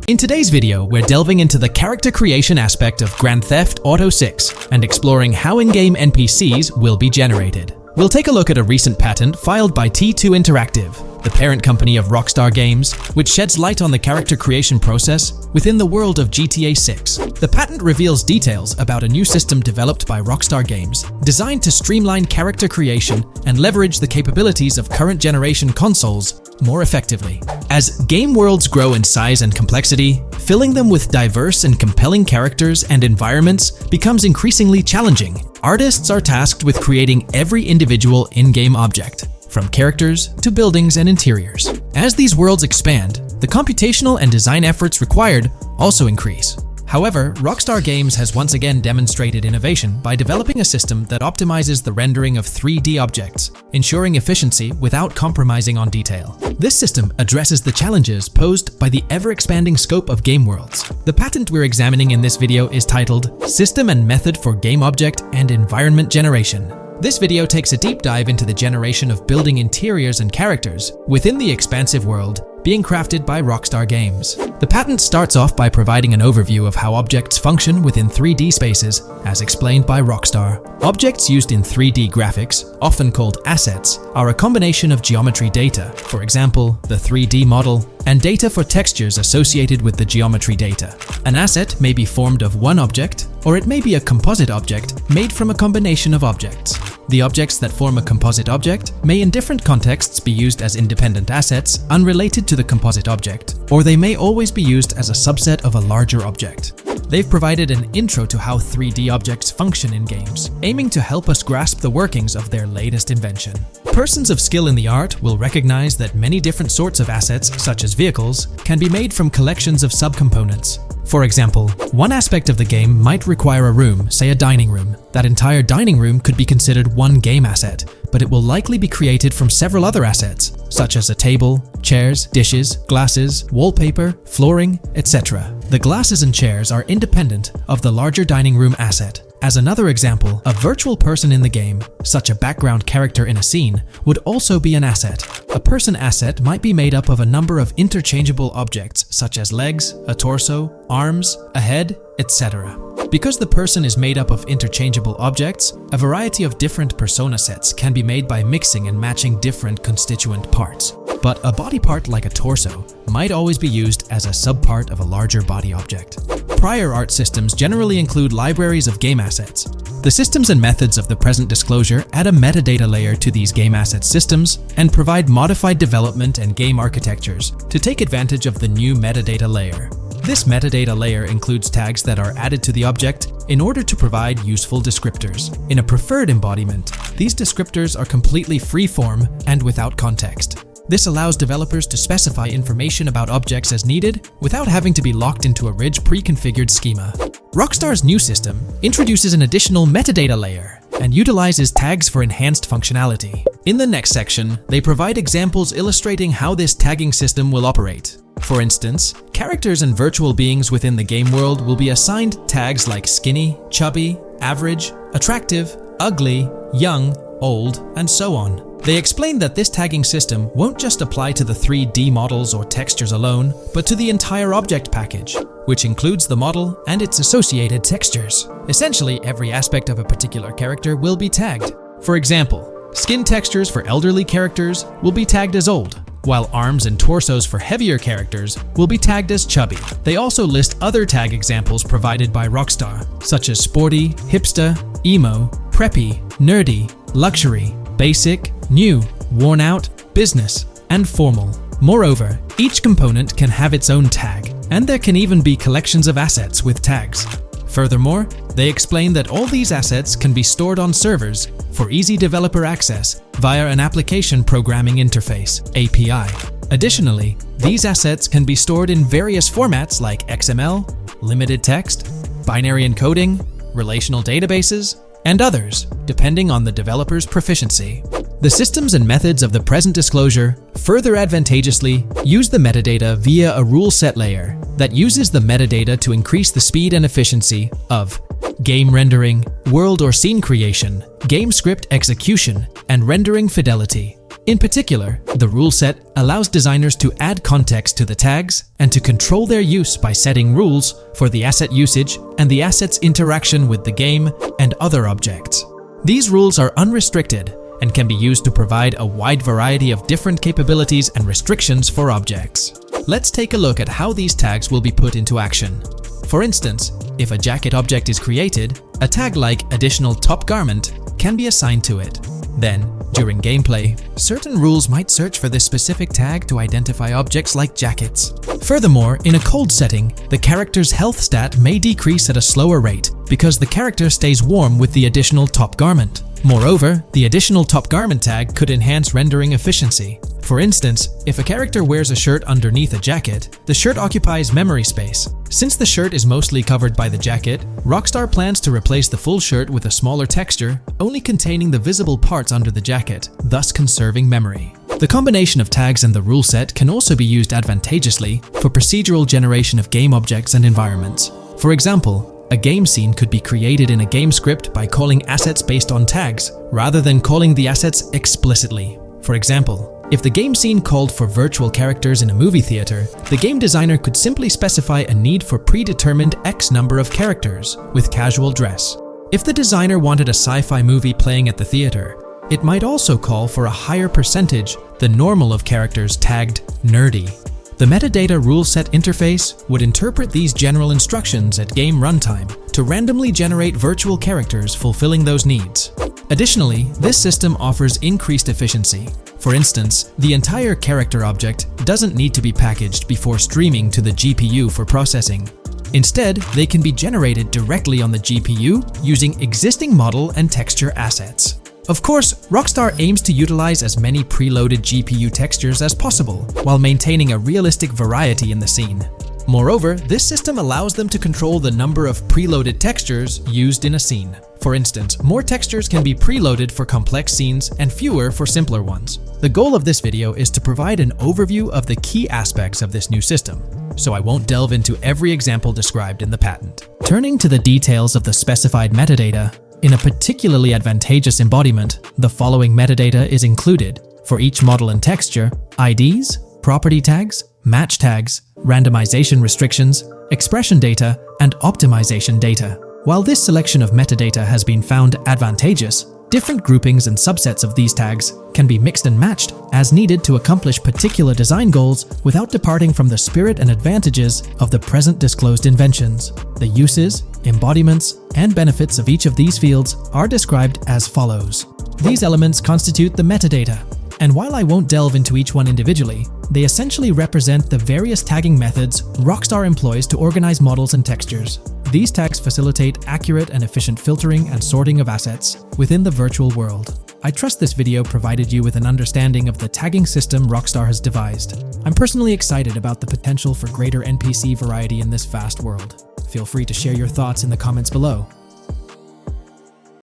In today's video, we're delving into the character creation aspect of Grand Theft Auto 6 and exploring how in-game NPCs will be generated. We'll take a look at a recent patent filed by T2 Interactive, the parent company of Rockstar Games, which sheds light on the character creation process within the world of GTA 6. The patent reveals details about a new system developed by Rockstar Games, designed to streamline character creation and leverage the capabilities of current generation consoles more effectively. As game worlds grow in size and complexity, filling them with diverse and compelling characters and environments becomes increasingly challenging. Artists are tasked with creating every individual in-game object, from characters to buildings and interiors. As these worlds expand, the computational and design efforts required also increase. However, Rockstar Games has once again demonstrated innovation by developing a system that optimizes the rendering of 3D objects, ensuring efficiency without compromising on detail. This system addresses the challenges posed by the ever-expanding scope of game worlds. The patent we're examining in this video is titled System and Method for Game Object and Environment Generation. This video takes a deep dive into the generation of building interiors and characters within the expansive world being crafted by Rockstar Games. The patent starts off by providing an overview of how objects function within 3D spaces, as explained by Rockstar. Objects used in 3D graphics, often called assets, are a combination of geometry data, for example, the 3D model, and data for textures associated with the geometry data. An asset may be formed of one object, or it may be a composite object made from a combination of objects. The objects that form a composite object may in different contexts be used as independent assets unrelated to the composite object, or they may always be used as a subset of a larger object. They've provided an intro to how 3D objects function in games, aiming to help us grasp the workings of their latest invention. Persons of skill in the art will recognize that many different sorts of assets, such as vehicles, can be made from collections of subcomponents. For example, one aspect of the game might require a room, say a dining room. That entire dining room could be considered one game asset, but it will likely be created from several other assets, such as a table, chairs, dishes, glasses, wallpaper, flooring, etc. The glasses and chairs are independent of the larger dining room asset. As another example, a virtual person in the game, such a background character in a scene, would also be an asset. A person asset might be made up of a number of interchangeable objects such as legs, a torso, arms, a head, etc. Because the person is made up of interchangeable objects, a variety of different persona sets can be made by mixing and matching different constituent parts. But a body part like a torso might always be used as a subpart of a larger body object. Prior art systems generally include libraries of game assets. The systems and methods of the present disclosure add a metadata layer to these game asset systems and provide modified development and game architectures to take advantage of the new metadata layer. This metadata layer includes tags that are added to the object in order to provide useful descriptors. In a preferred embodiment, these descriptors are completely free-form and without context. This allows developers to specify information about objects as needed without having to be locked into a rich pre-configured schema. Rockstar's new system introduces an additional metadata layer and utilizes tags for enhanced functionality. In the next section, they provide examples illustrating how this tagging system will operate. For instance, characters and virtual beings within the game world will be assigned tags like skinny, chubby, average, attractive, ugly, young, old, and so on. They explain that this tagging system won't just apply to the 3D models or textures alone, but to the entire object package, which includes the model and its associated textures. Essentially, every aspect of a particular character will be tagged. For example, skin textures for elderly characters will be tagged as old, while arms and torsos for heavier characters will be tagged as chubby. They also list other tag examples provided by Rockstar, such as sporty, hipster, emo, preppy, nerdy, luxury, basic, new, worn out, business, and formal. Moreover, each component can have its own tag, and there can even be collections of assets with tags. Furthermore, they explain that all these assets can be stored on servers for easy developer access via an application programming interface (API). Additionally, these assets can be stored in various formats like XML, limited text, binary encoding, relational databases, and others, depending on the developer's proficiency. The systems and methods of the present disclosure further advantageously use the metadata via a rule set layer that uses the metadata to increase the speed and efficiency of game rendering, world or scene creation, game script execution, and rendering fidelity. In particular, the rule set allows designers to add context to the tags and to control their use by setting rules for the asset usage and the asset's interaction with the game and other objects. These rules are unrestricted and can be used to provide a wide variety of different capabilities and restrictions for objects. Let's take a look at how these tags will be put into action. For instance, if a jacket object is created, a tag like additional top garment can be assigned to it. Then, during gameplay, certain rules might search for this specific tag to identify objects like jackets. Furthermore, in a cold setting, the character's health stat may decrease at a slower rate because the character stays warm with the additional top garment. Moreover, the additional top garment tag could enhance rendering efficiency. For instance, if a character wears a shirt underneath a jacket, the shirt occupies memory space. Since the shirt is mostly covered by the jacket, Rockstar plans to replace the full shirt with a smaller texture, only containing the visible parts under the jacket, thus conserving memory. The combination of tags and the rule set can also be used advantageously for procedural generation of game objects and environments. For example, a game scene could be created in a game script by calling assets based on tags, rather than calling the assets explicitly. For example, if the game scene called for virtual characters in a movie theater, the game designer could simply specify a need for predetermined X number of characters with casual dress. If the designer wanted a sci-fi movie playing at the theater, it might also call for a higher percentage than normal of characters tagged nerdy. The metadata rule set interface would interpret these general instructions at game runtime to randomly generate virtual characters fulfilling those needs. Additionally, this system offers increased efficiency. For instance, the entire character object doesn't need to be packaged before streaming to the GPU for processing. Instead, they can be generated directly on the GPU using existing model and texture assets. Of course, Rockstar aims to utilize as many preloaded GPU textures as possible, while maintaining a realistic variety in the scene. Moreover, this system allows them to control the number of preloaded textures used in a scene. For instance, more textures can be preloaded for complex scenes and fewer for simpler ones. The goal of this video is to provide an overview of the key aspects of this new system, so I won't delve into every example described in the patent. Turning to the details of the specified metadata, in a particularly advantageous embodiment, the following metadata is included for each model and texture: IDs, property tags, match tags, randomization restrictions, expression data, and optimization data. While this selection of metadata has been found advantageous, different groupings and subsets of these tags can be mixed and matched as needed to accomplish particular design goals without departing from the spirit and advantages of the present disclosed inventions. The uses, embodiments, and benefits of each of these fields are described as follows. These elements constitute the metadata, and while I won't delve into each one individually, they essentially represent the various tagging methods Rockstar employs to organize models and textures. These tags facilitate accurate and efficient filtering and sorting of assets within the virtual world. I trust this video provided you with an understanding of the tagging system Rockstar has devised. I'm personally excited about the potential for greater NPC variety in this vast world. Feel free to share your thoughts in the comments below.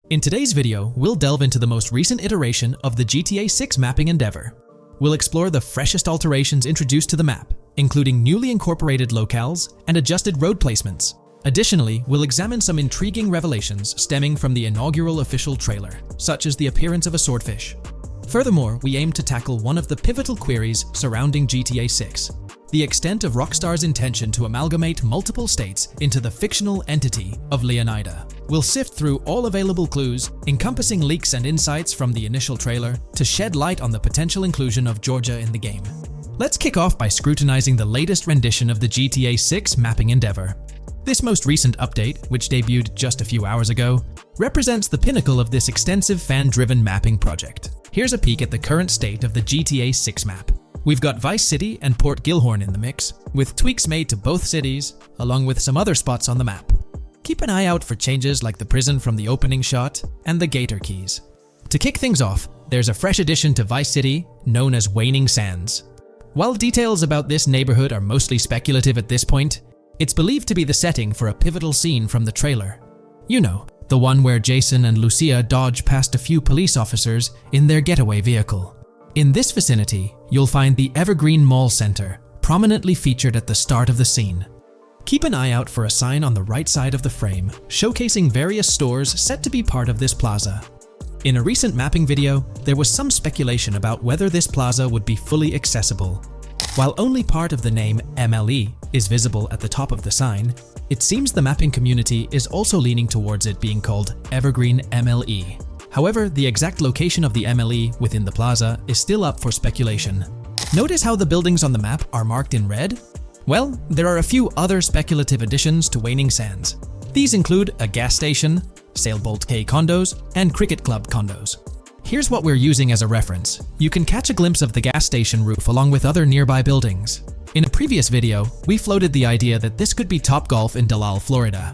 In today's video, we'll delve into the most recent iteration of the GTA 6 mapping endeavor. We'll explore the freshest alterations introduced to the map, including newly incorporated locales and adjusted road placements. Additionally, we'll examine some intriguing revelations stemming from the inaugural official trailer, such as the appearance of a swordfish. Furthermore, we aim to tackle one of the pivotal queries surrounding GTA 6, the extent of Rockstar's intention to amalgamate multiple states into the fictional entity of Leonida. We'll sift through all available clues, encompassing leaks and insights from the initial trailer, to shed light on the potential inclusion of Georgia in the game. Let's kick off by scrutinizing the latest rendition of the GTA 6 mapping endeavor. This most recent update, which debuted just a few hours ago, represents the pinnacle of this extensive fan-driven mapping project. Here's a peek at the current state of the GTA 6 map. We've got Vice City and Port Gilhorn in the mix, with tweaks made to both cities, along with some other spots on the map. Keep an eye out for changes like the prison from the opening shot and the Gator Keys. To kick things off, there's a fresh addition to Vice City known as Waning Sands. While details about this neighborhood are mostly speculative at this point, it's believed to be the setting for a pivotal scene from the trailer. You know, the one where Jason and Lucia dodge past a few police officers in their getaway vehicle. In this vicinity, you'll find the Evergreen Mall Center, prominently featured at the start of the scene. Keep an eye out for a sign on the right side of the frame, showcasing various stores set to be part of this plaza. In a recent mapping video, there was some speculation about whether this plaza would be fully accessible. While only part of the name MLE is visible at the top of the sign, it seems the mapping community is also leaning towards it being called Evergreen MLE. However, the exact location of the MLE within the plaza is still up for speculation. Notice how the buildings on the map are marked in red? Well, there are a few other speculative additions to Waning Sands. These include a gas station, Sailbolt K condos, and Cricket Club condos. Here's what we're using as a reference. You can catch a glimpse of the gas station roof along with other nearby buildings. In a previous video, we floated the idea that this could be Topgolf in Dalal, Florida.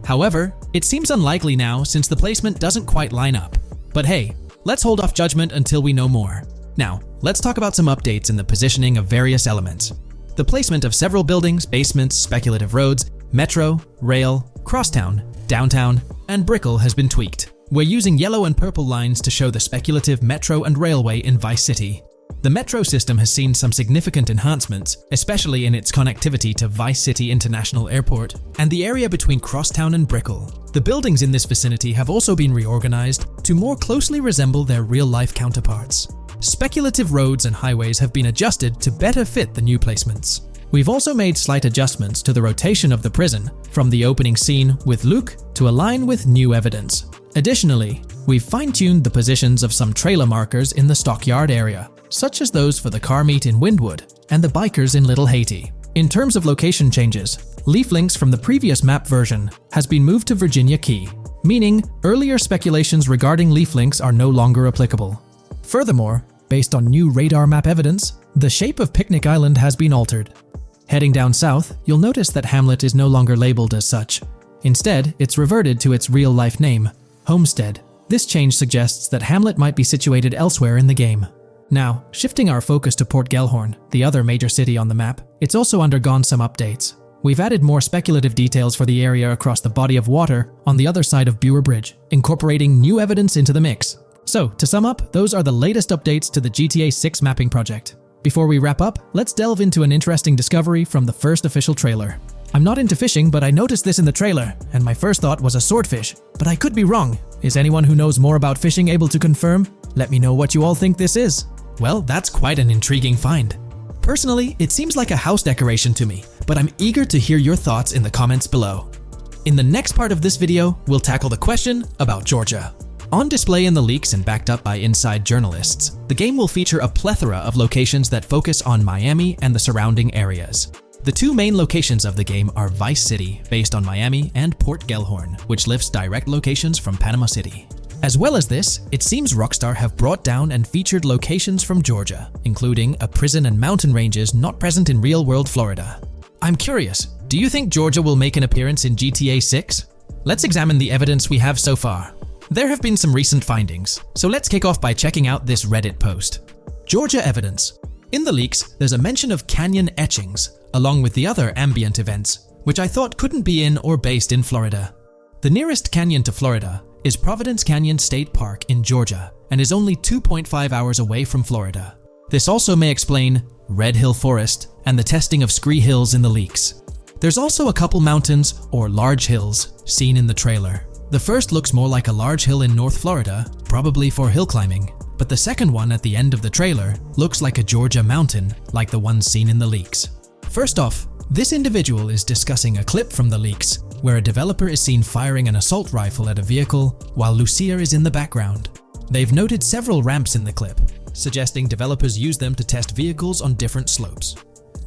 However, it seems unlikely now since the placement doesn't quite line up. But hey, let's hold off judgment until we know more. Now, let's talk about some updates in the positioning of various elements. The placement of several buildings, basements, speculative roads, metro, rail, crosstown, downtown, and Brickell has been tweaked. We're using yellow and purple lines to show the speculative metro and railway in Vice City. The metro system has seen some significant enhancements, especially in its connectivity to Vice City International Airport and the area between Crosstown and Brickell. The buildings in this vicinity have also been reorganized to more closely resemble their real-life counterparts. Speculative roads and highways have been adjusted to better fit the new placements. We've also made slight adjustments to the rotation of the prison from the opening scene with Luke to align with new evidence. Additionally, we've fine-tuned the positions of some trailer markers in the stockyard area, such as those for the car meet in Windwood and the bikers in Little Haiti. In terms of location changes, Leaf Links from the previous map version has been moved to Virginia Key, meaning earlier speculations regarding Leaf Links are no longer applicable. Furthermore, based on new radar map evidence, the shape of Picnic Island has been altered. Heading down south, you'll notice that Hamlet is no longer labeled as such. Instead, it's reverted to its real-life name, Homestead. This change suggests that Hamlet might be situated elsewhere in the game. Now, shifting our focus to Port Gellhorn, the other major city on the map, it's also undergone some updates. We've added more speculative details for the area across the body of water on the other side of Buer Bridge, incorporating new evidence into the mix. So, to sum up, those are the latest updates to the GTA 6 mapping project. Before we wrap up, let's delve into an interesting discovery from the first official trailer. I'm not into fishing, but I noticed this in the trailer, and my first thought was a swordfish, but I could be wrong. Is anyone who knows more about fishing able to confirm? Let me know what you all think this is. Well, that's quite an intriguing find. Personally, it seems like a house decoration to me, but I'm eager to hear your thoughts in the comments below. In the next part of this video, we'll tackle the question about Georgia. On display in the leaks and backed up by inside journalists, the game will feature a plethora of locations that focus on Miami and the surrounding areas. The two main locations of the game are Vice City, based on Miami, and Port Gellhorn, which lifts direct locations from Panama City. As well as this, it seems Rockstar have brought down and featured locations from Georgia, including a prison and mountain ranges not present in real-world Florida. I'm curious, do you think Georgia will make an appearance in GTA 6? Let's examine the evidence we have so far. There have been some recent findings, so let's kick off by checking out this Reddit post. Georgia evidence. In the leaks, there's a mention of canyon etchings, along with the other ambient events, which I thought couldn't be in or based in Florida. The nearest canyon to Florida is Providence Canyon State Park in Georgia, and is only 2.5 hours away from Florida. This also may explain Red Hill Forest and the testing of Scree Hills in the leaks. There's also a couple mountains or large hills seen in the trailer. The first looks more like a large hill in North Florida, probably for hill climbing, but the second one at the end of the trailer looks like a Georgia mountain, like the one seen in the leaks. First off, this individual is discussing a clip from the leaks, where a developer is seen firing an assault rifle at a vehicle while Lucia is in the background. They've noted several ramps in the clip, suggesting developers use them to test vehicles on different slopes.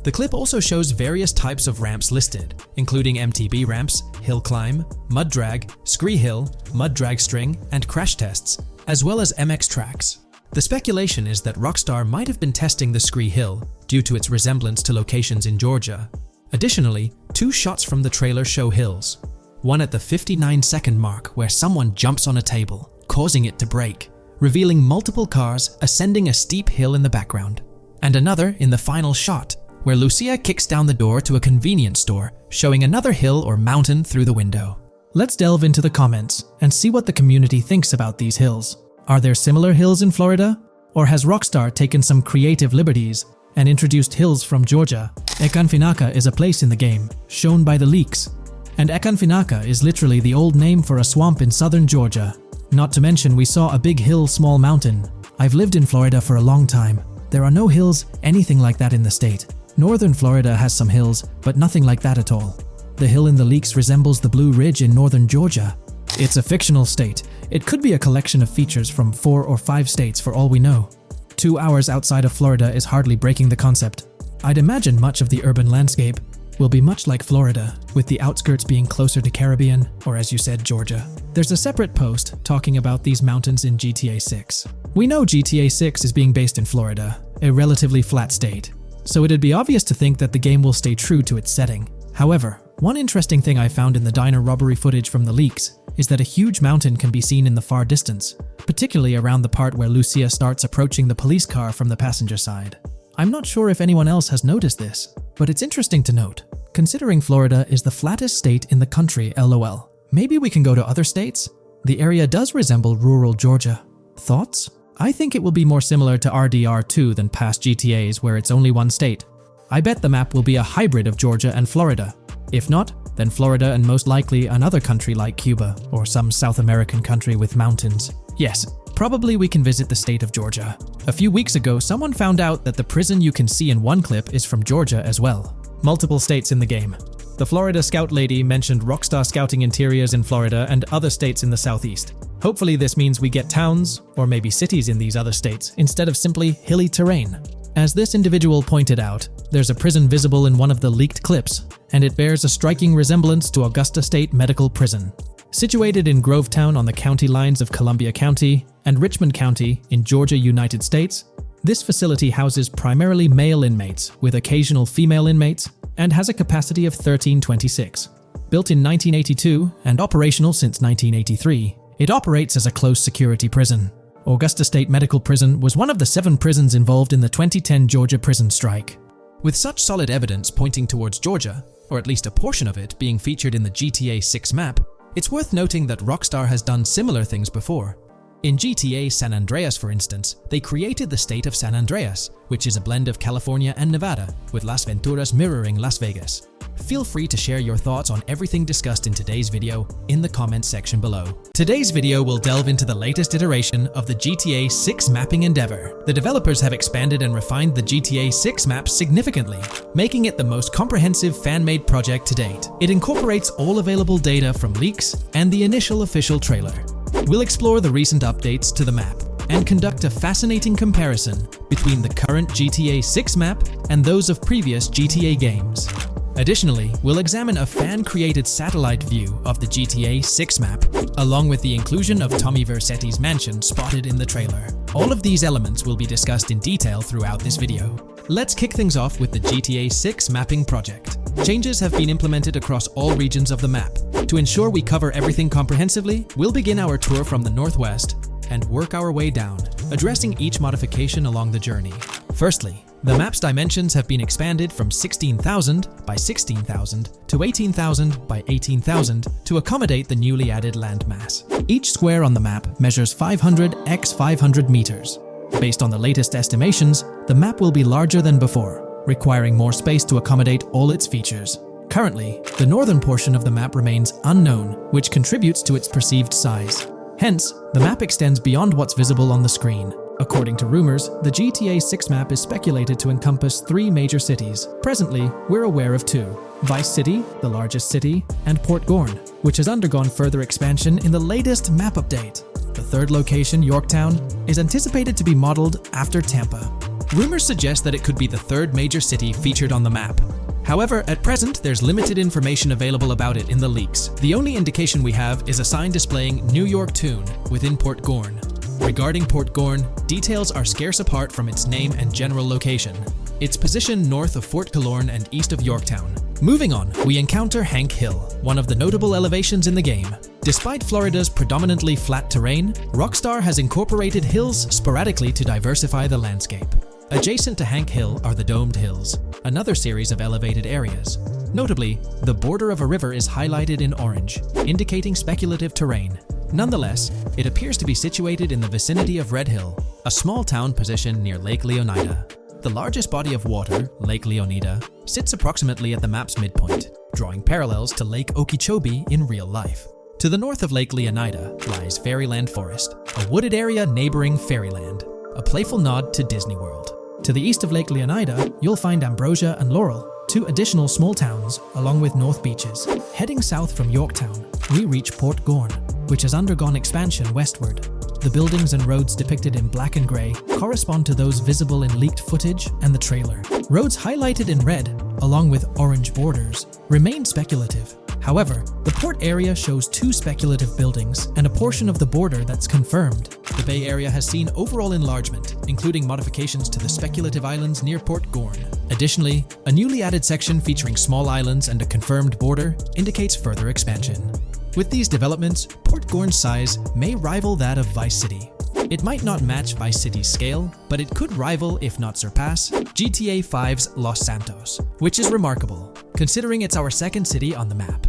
The clip also shows various types of ramps listed, including MTB ramps, hill climb, mud drag, Scree Hill, mud drag string, and crash tests, as well as MX tracks. The speculation is that Rockstar might have been testing the Scree Hill due to its resemblance to locations in Georgia. Additionally, 2 shots from the trailer show hills. One at the 59-second mark where someone jumps on a table, causing it to break, revealing multiple cars ascending a steep hill in the background. And another in the final shot, where Lucia kicks down the door to a convenience store, showing another hill or mountain through the window. Let's delve into the comments and see what the community thinks about these hills. Are there similar hills in Florida? Or has Rockstar taken some creative liberties and introduced hills from Georgia? Ekanfinaka is a place in the game, shown by the leaks. And Ekanfinaka is literally the old name for a swamp in southern Georgia. Not to mention we saw a big hill, small mountain. I've lived in Florida for a long time. There are no hills, anything like that in the state. Northern Florida has some hills, but nothing like that at all. The hill in the leaks resembles the Blue Ridge in northern Georgia. It's a fictional state. It could be a collection of features from 4 or 5 states for all we know. 2 hours outside of Florida is hardly breaking the concept. I'd imagine much of the urban landscape will be much like Florida, with the outskirts being closer to Caribbean, or as you said, Georgia. There's a separate post talking about these mountains in GTA 6. We know GTA 6 is being based in Florida, a relatively flat state, so it'd be obvious to think that the game will stay true to its setting. However, one interesting thing I found in the diner robbery footage from the leaks is that a huge mountain can be seen in the far distance, particularly around the part where Lucia starts approaching the police car from the passenger side. I'm not sure if anyone else has noticed this, but it's interesting to note, considering Florida is the flattest state in the country, LOL. Maybe we can go to other states? The area does resemble rural Georgia. Thoughts? I think it will be more similar to RDR2 than past GTAs where it's only one state. I bet the map will be a hybrid of Georgia and Florida. If not, then Florida and most likely another country like Cuba or some South American country with mountains. Yes, probably we can visit the state of Georgia. A few weeks ago, someone found out that the prison you can see in one clip is from Georgia as well. Multiple states in the game. The Florida Scout lady mentioned Rockstar scouting interiors in Florida and other states in the southeast. Hopefully this means we get towns, or maybe cities in these other states, instead of simply hilly terrain. As this individual pointed out, there's a prison visible in one of the leaked clips, and it bears a striking resemblance to Augusta State Medical Prison. Situated in Grovetown on the county lines of Columbia County and Richmond County in Georgia, United States, this facility houses primarily male inmates with occasional female inmates and has a capacity of 1326. Built in 1982 and operational since 1983, it operates as a close security prison. Augusta State Medical Prison was one of the 7 prisons involved in the 2010 Georgia prison strike. With such solid evidence pointing towards Georgia, or at least a portion of it being featured in the GTA 6 map, it's worth noting that Rockstar has done similar things before. In GTA San Andreas, for instance, they created the state of San Andreas, which is a blend of California and Nevada, with Las Venturas mirroring Las Vegas. Feel free to share your thoughts on everything discussed in today's video in the comments section below. Today's video will delve into the latest iteration of the GTA 6 mapping endeavor. The developers have expanded and refined the GTA 6 map significantly, making it the most comprehensive fan-made project to date. It incorporates all available data from leaks and the initial official trailer. We'll explore the recent updates to the map and conduct a fascinating comparison between the current GTA 6 map and those of previous GTA games. Additionally, we'll examine a fan-created satellite view of the GTA 6 map, along with the inclusion of Tommy Vercetti's mansion spotted in the trailer. All of these elements will be discussed in detail throughout this video. Let's kick things off with the GTA 6 mapping project. Changes have been implemented across all regions of the map. To ensure we cover everything comprehensively, we'll begin our tour from the northwest and work our way down, addressing each modification along the journey. Firstly, the map's dimensions have been expanded from 16,000 by 16,000 to 18,000 by 18,000 to accommodate the newly added landmass. Each square on the map measures 500 x 500 meters. Based on the latest estimations, the map will be larger than before, requiring more space to accommodate all its features. Currently, the northern portion of the map remains unknown, which contributes to its perceived size. Hence, the map extends beyond what's visible on the screen. According to rumors, the GTA 6 map is speculated to encompass 3 major cities. Presently, we're aware of 2. Vice City, the largest city, and Port Gorn, which has undergone further expansion in the latest map update. The third location, Yorktown, is anticipated to be modeled after Tampa. Rumors suggest that it could be the 3rd major city featured on the map. However, at present, there's limited information available about it in the leaks. The only indication we have is a sign displaying New York Tune within Port Gorn. Regarding Port Gorn, details are scarce apart from its name and general location. It's positioned north of Fort Killorn and east of Yorktown. Moving on, we encounter Hank Hill, one of the notable elevations in the game. Despite Florida's predominantly flat terrain, Rockstar has incorporated hills sporadically to diversify the landscape. Adjacent to Hank Hill are the Domed Hills, another series of elevated areas. Notably, the border of a river is highlighted in orange, indicating speculative terrain. Nonetheless, it appears to be situated in the vicinity of Red Hill, a small town positioned near Lake Leonida. The largest body of water, Lake Leonida, sits approximately at the map's midpoint, drawing parallels to Lake Okeechobee in real life. To the north of Lake Leonida lies Fairyland Forest, a wooded area neighboring Fairyland, a playful nod to Disney World. To the east of Lake Leonida, you'll find Ambrosia and Laurel, two additional small towns, along with North Beaches. Heading south from Yorktown, we reach Port Gorn, which has undergone expansion westward. The buildings and roads depicted in black and grey correspond to those visible in leaked footage and the trailer. Roads highlighted in red, along with orange borders, remain speculative. However, the port area shows two speculative buildings and a portion of the border that's confirmed. The Bay Area has seen overall enlargement, including modifications to the speculative islands near Port Gorn. Additionally, a newly added section featuring small islands and a confirmed border indicates further expansion. With these developments, Port Gorn's size may rival that of Vice City. It might not match Vice City's scale, but it could rival, if not surpass, GTA 5's Los Santos, which is remarkable, considering it's our second city on the map.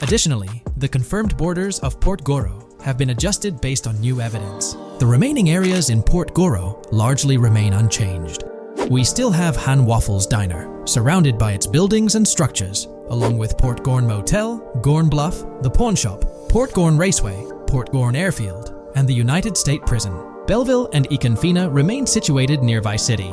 Additionally, the confirmed borders of Port Goro have been adjusted based on new evidence. The remaining areas in Port Goro largely remain unchanged. We still have Han Waffles Diner, surrounded by its buildings and structures, along with Port Gorn Motel, Gorn Bluff, the Pawn Shop, Port Gorn Raceway, Port Gorn Airfield, and the United State Prison. Belleville and Econfina remain situated near Vice City.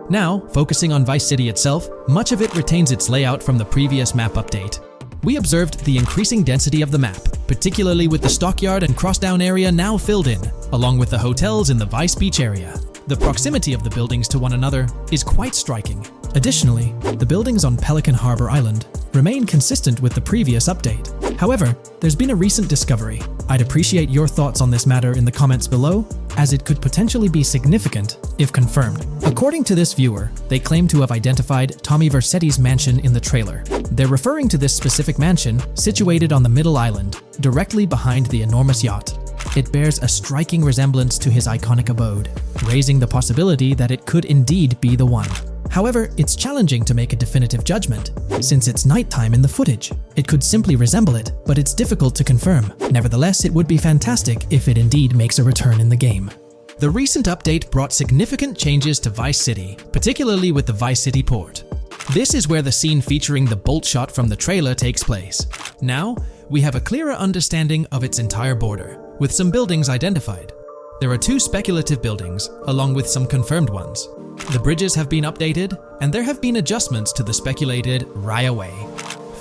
Now, focusing on Vice City itself, much of it retains its layout from the previous map update. We observed the increasing density of the map, particularly with the Stockyard and Crossdown area now filled in, along with the hotels in the Vice Beach area. The proximity of the buildings to one another is quite striking. Additionally, the buildings on Pelican Harbor Island remain consistent with the previous update. However, there's been a recent discovery. I'd appreciate your thoughts on this matter in the comments below, as it could potentially be significant if confirmed. According to this viewer, they claim to have identified Tommy Vercetti's mansion in the trailer. They're referring to this specific mansion situated on the middle island, directly behind the enormous yacht. It bears a striking resemblance to his iconic abode, raising the possibility that it could indeed be the one. However, it's challenging to make a definitive judgment, since it's nighttime in the footage. It could simply resemble it, but it's difficult to confirm. Nevertheless, it would be fantastic if it indeed makes a return in the game. The recent update brought significant changes to Vice City, particularly with the Vice City port. This is where the scene featuring the bolt shot from the trailer takes place. Now, we have a clearer understanding of its entire border, with some buildings identified. There are two speculative buildings, along with some confirmed ones. The bridges have been updated, and there have been adjustments to the speculated Raya Way.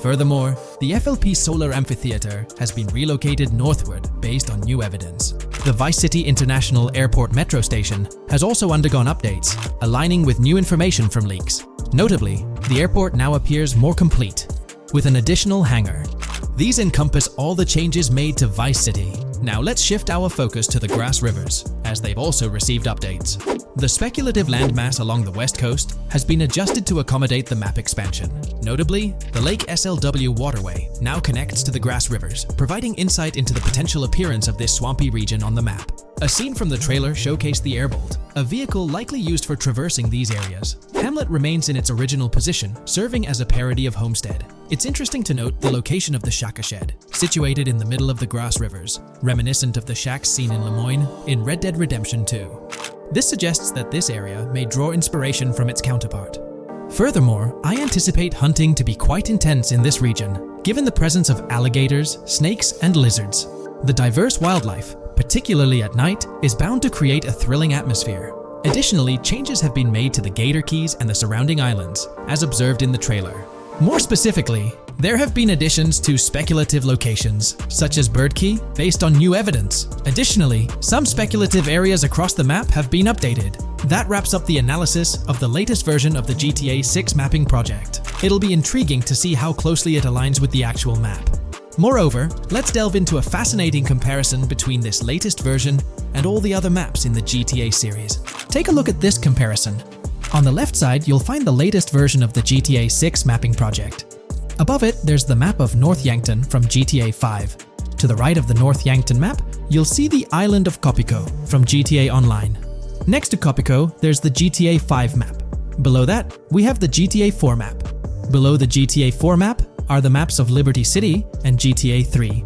Furthermore, the FLP Solar Amphitheater has been relocated northward based on new evidence. The Vice City International Airport metro station has also undergone updates, aligning with new information from leaks. Notably, the airport now appears more complete, with an additional hangar. These encompass all the changes made to Vice City. Now let's shift our focus to the Grass Rivers, as they've also received updates. The speculative landmass along the west coast has been adjusted to accommodate the map expansion. Notably, the Lake SLW waterway now connects to the Grass Rivers, providing insight into the potential appearance of this swampy region on the map. A scene from the trailer showcased the Airbolt, a vehicle likely used for traversing these areas. Hamlet remains in its original position, serving as a parody of Homestead. It's interesting to note the location of the Shaka Shed, situated in the middle of the Grass Rivers, reminiscent of the shacks seen in Lemoyne in Red Dead Redemption 2. This suggests that this area may draw inspiration from its counterpart. Furthermore, I anticipate hunting to be quite intense in this region, given the presence of alligators, snakes, and lizards. The diverse wildlife, particularly at night, is bound to create a thrilling atmosphere. Additionally, changes have been made to the Gator Keys and the surrounding islands, as observed in the trailer. More specifically, there have been additions to speculative locations, such as Bird Key, based on new evidence. Additionally, some speculative areas across the map have been updated. That wraps up the analysis of the latest version of the GTA 6 mapping project. It'll be intriguing to see how closely it aligns with the actual map. Moreover, let's delve into a fascinating comparison between this latest version and all the other maps in the GTA series. Take a look at this comparison. On the left side, you'll find the latest version of the GTA 6 mapping project. Above it, there's the map of North Yankton from GTA 5. To the right of the North Yankton map, you'll see the island of Copico from GTA Online. Next to Copico, there's the GTA 5 map. Below that, we have the GTA 4 map. Below the GTA 4 map are the maps of Liberty City and GTA 3.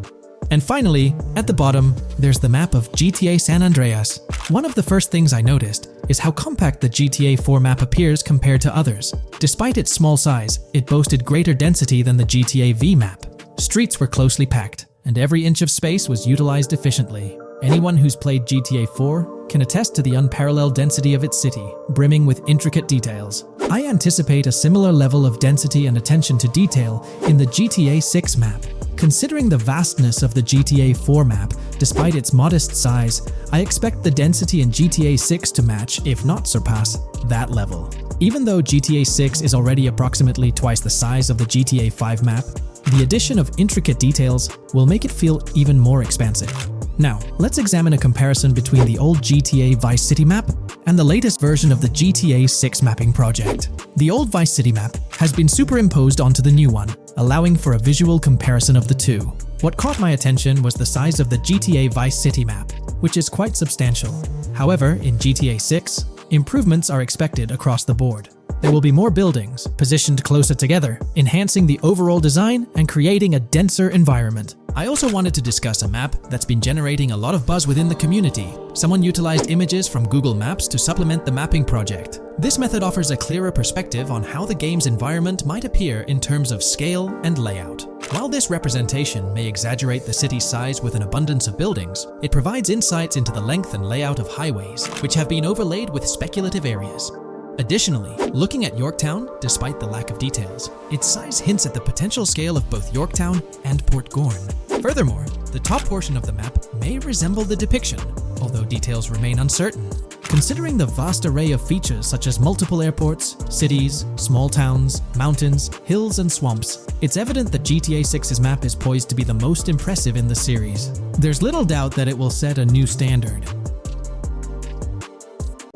And finally, at the bottom, there's the map of GTA San Andreas. One of the first things I noticed is how compact the GTA 4 map appears compared to others. Despite its small size, it boasted greater density than the GTA V map. Streets were closely packed, and every inch of space was utilized efficiently. Anyone who's played GTA 4 can attest to the unparalleled density of its city, brimming with intricate details. I anticipate a similar level of density and attention to detail in the GTA 6 map. Considering the vastness of the GTA 4 map, despite its modest size, I expect the density in GTA 6 to match, if not surpass, that level. Even though GTA 6 is already approximately twice the size of the GTA 5 map, the addition of intricate details will make it feel even more expansive. Now, let's examine a comparison between the old GTA Vice City map and the latest version of the GTA 6 mapping project. The old Vice City map has been superimposed onto the new one, allowing for a visual comparison of the two. What caught my attention was the size of the GTA Vice City map, which is quite substantial. However, in GTA 6, improvements are expected across the board. There will be more buildings, positioned closer together, enhancing the overall design and creating a denser environment. I also wanted to discuss a map that's been generating a lot of buzz within the community. Someone utilized images from Google Maps to supplement the mapping project. This method offers a clearer perspective on how the game's environment might appear in terms of scale and layout. While this representation may exaggerate the city's size with an abundance of buildings, it provides insights into the length and layout of highways, which have been overlaid with speculative areas. Additionally, looking at Yorktown, despite the lack of details, its size hints at the potential scale of both Yorktown and Port Gorn. Furthermore, the top portion of the map may resemble the depiction, although details remain uncertain. Considering the vast array of features such as multiple airports, cities, small towns, mountains, hills, and swamps, it's evident that GTA 6's map is poised to be the most impressive in the series. There's little doubt that it will set a new standard.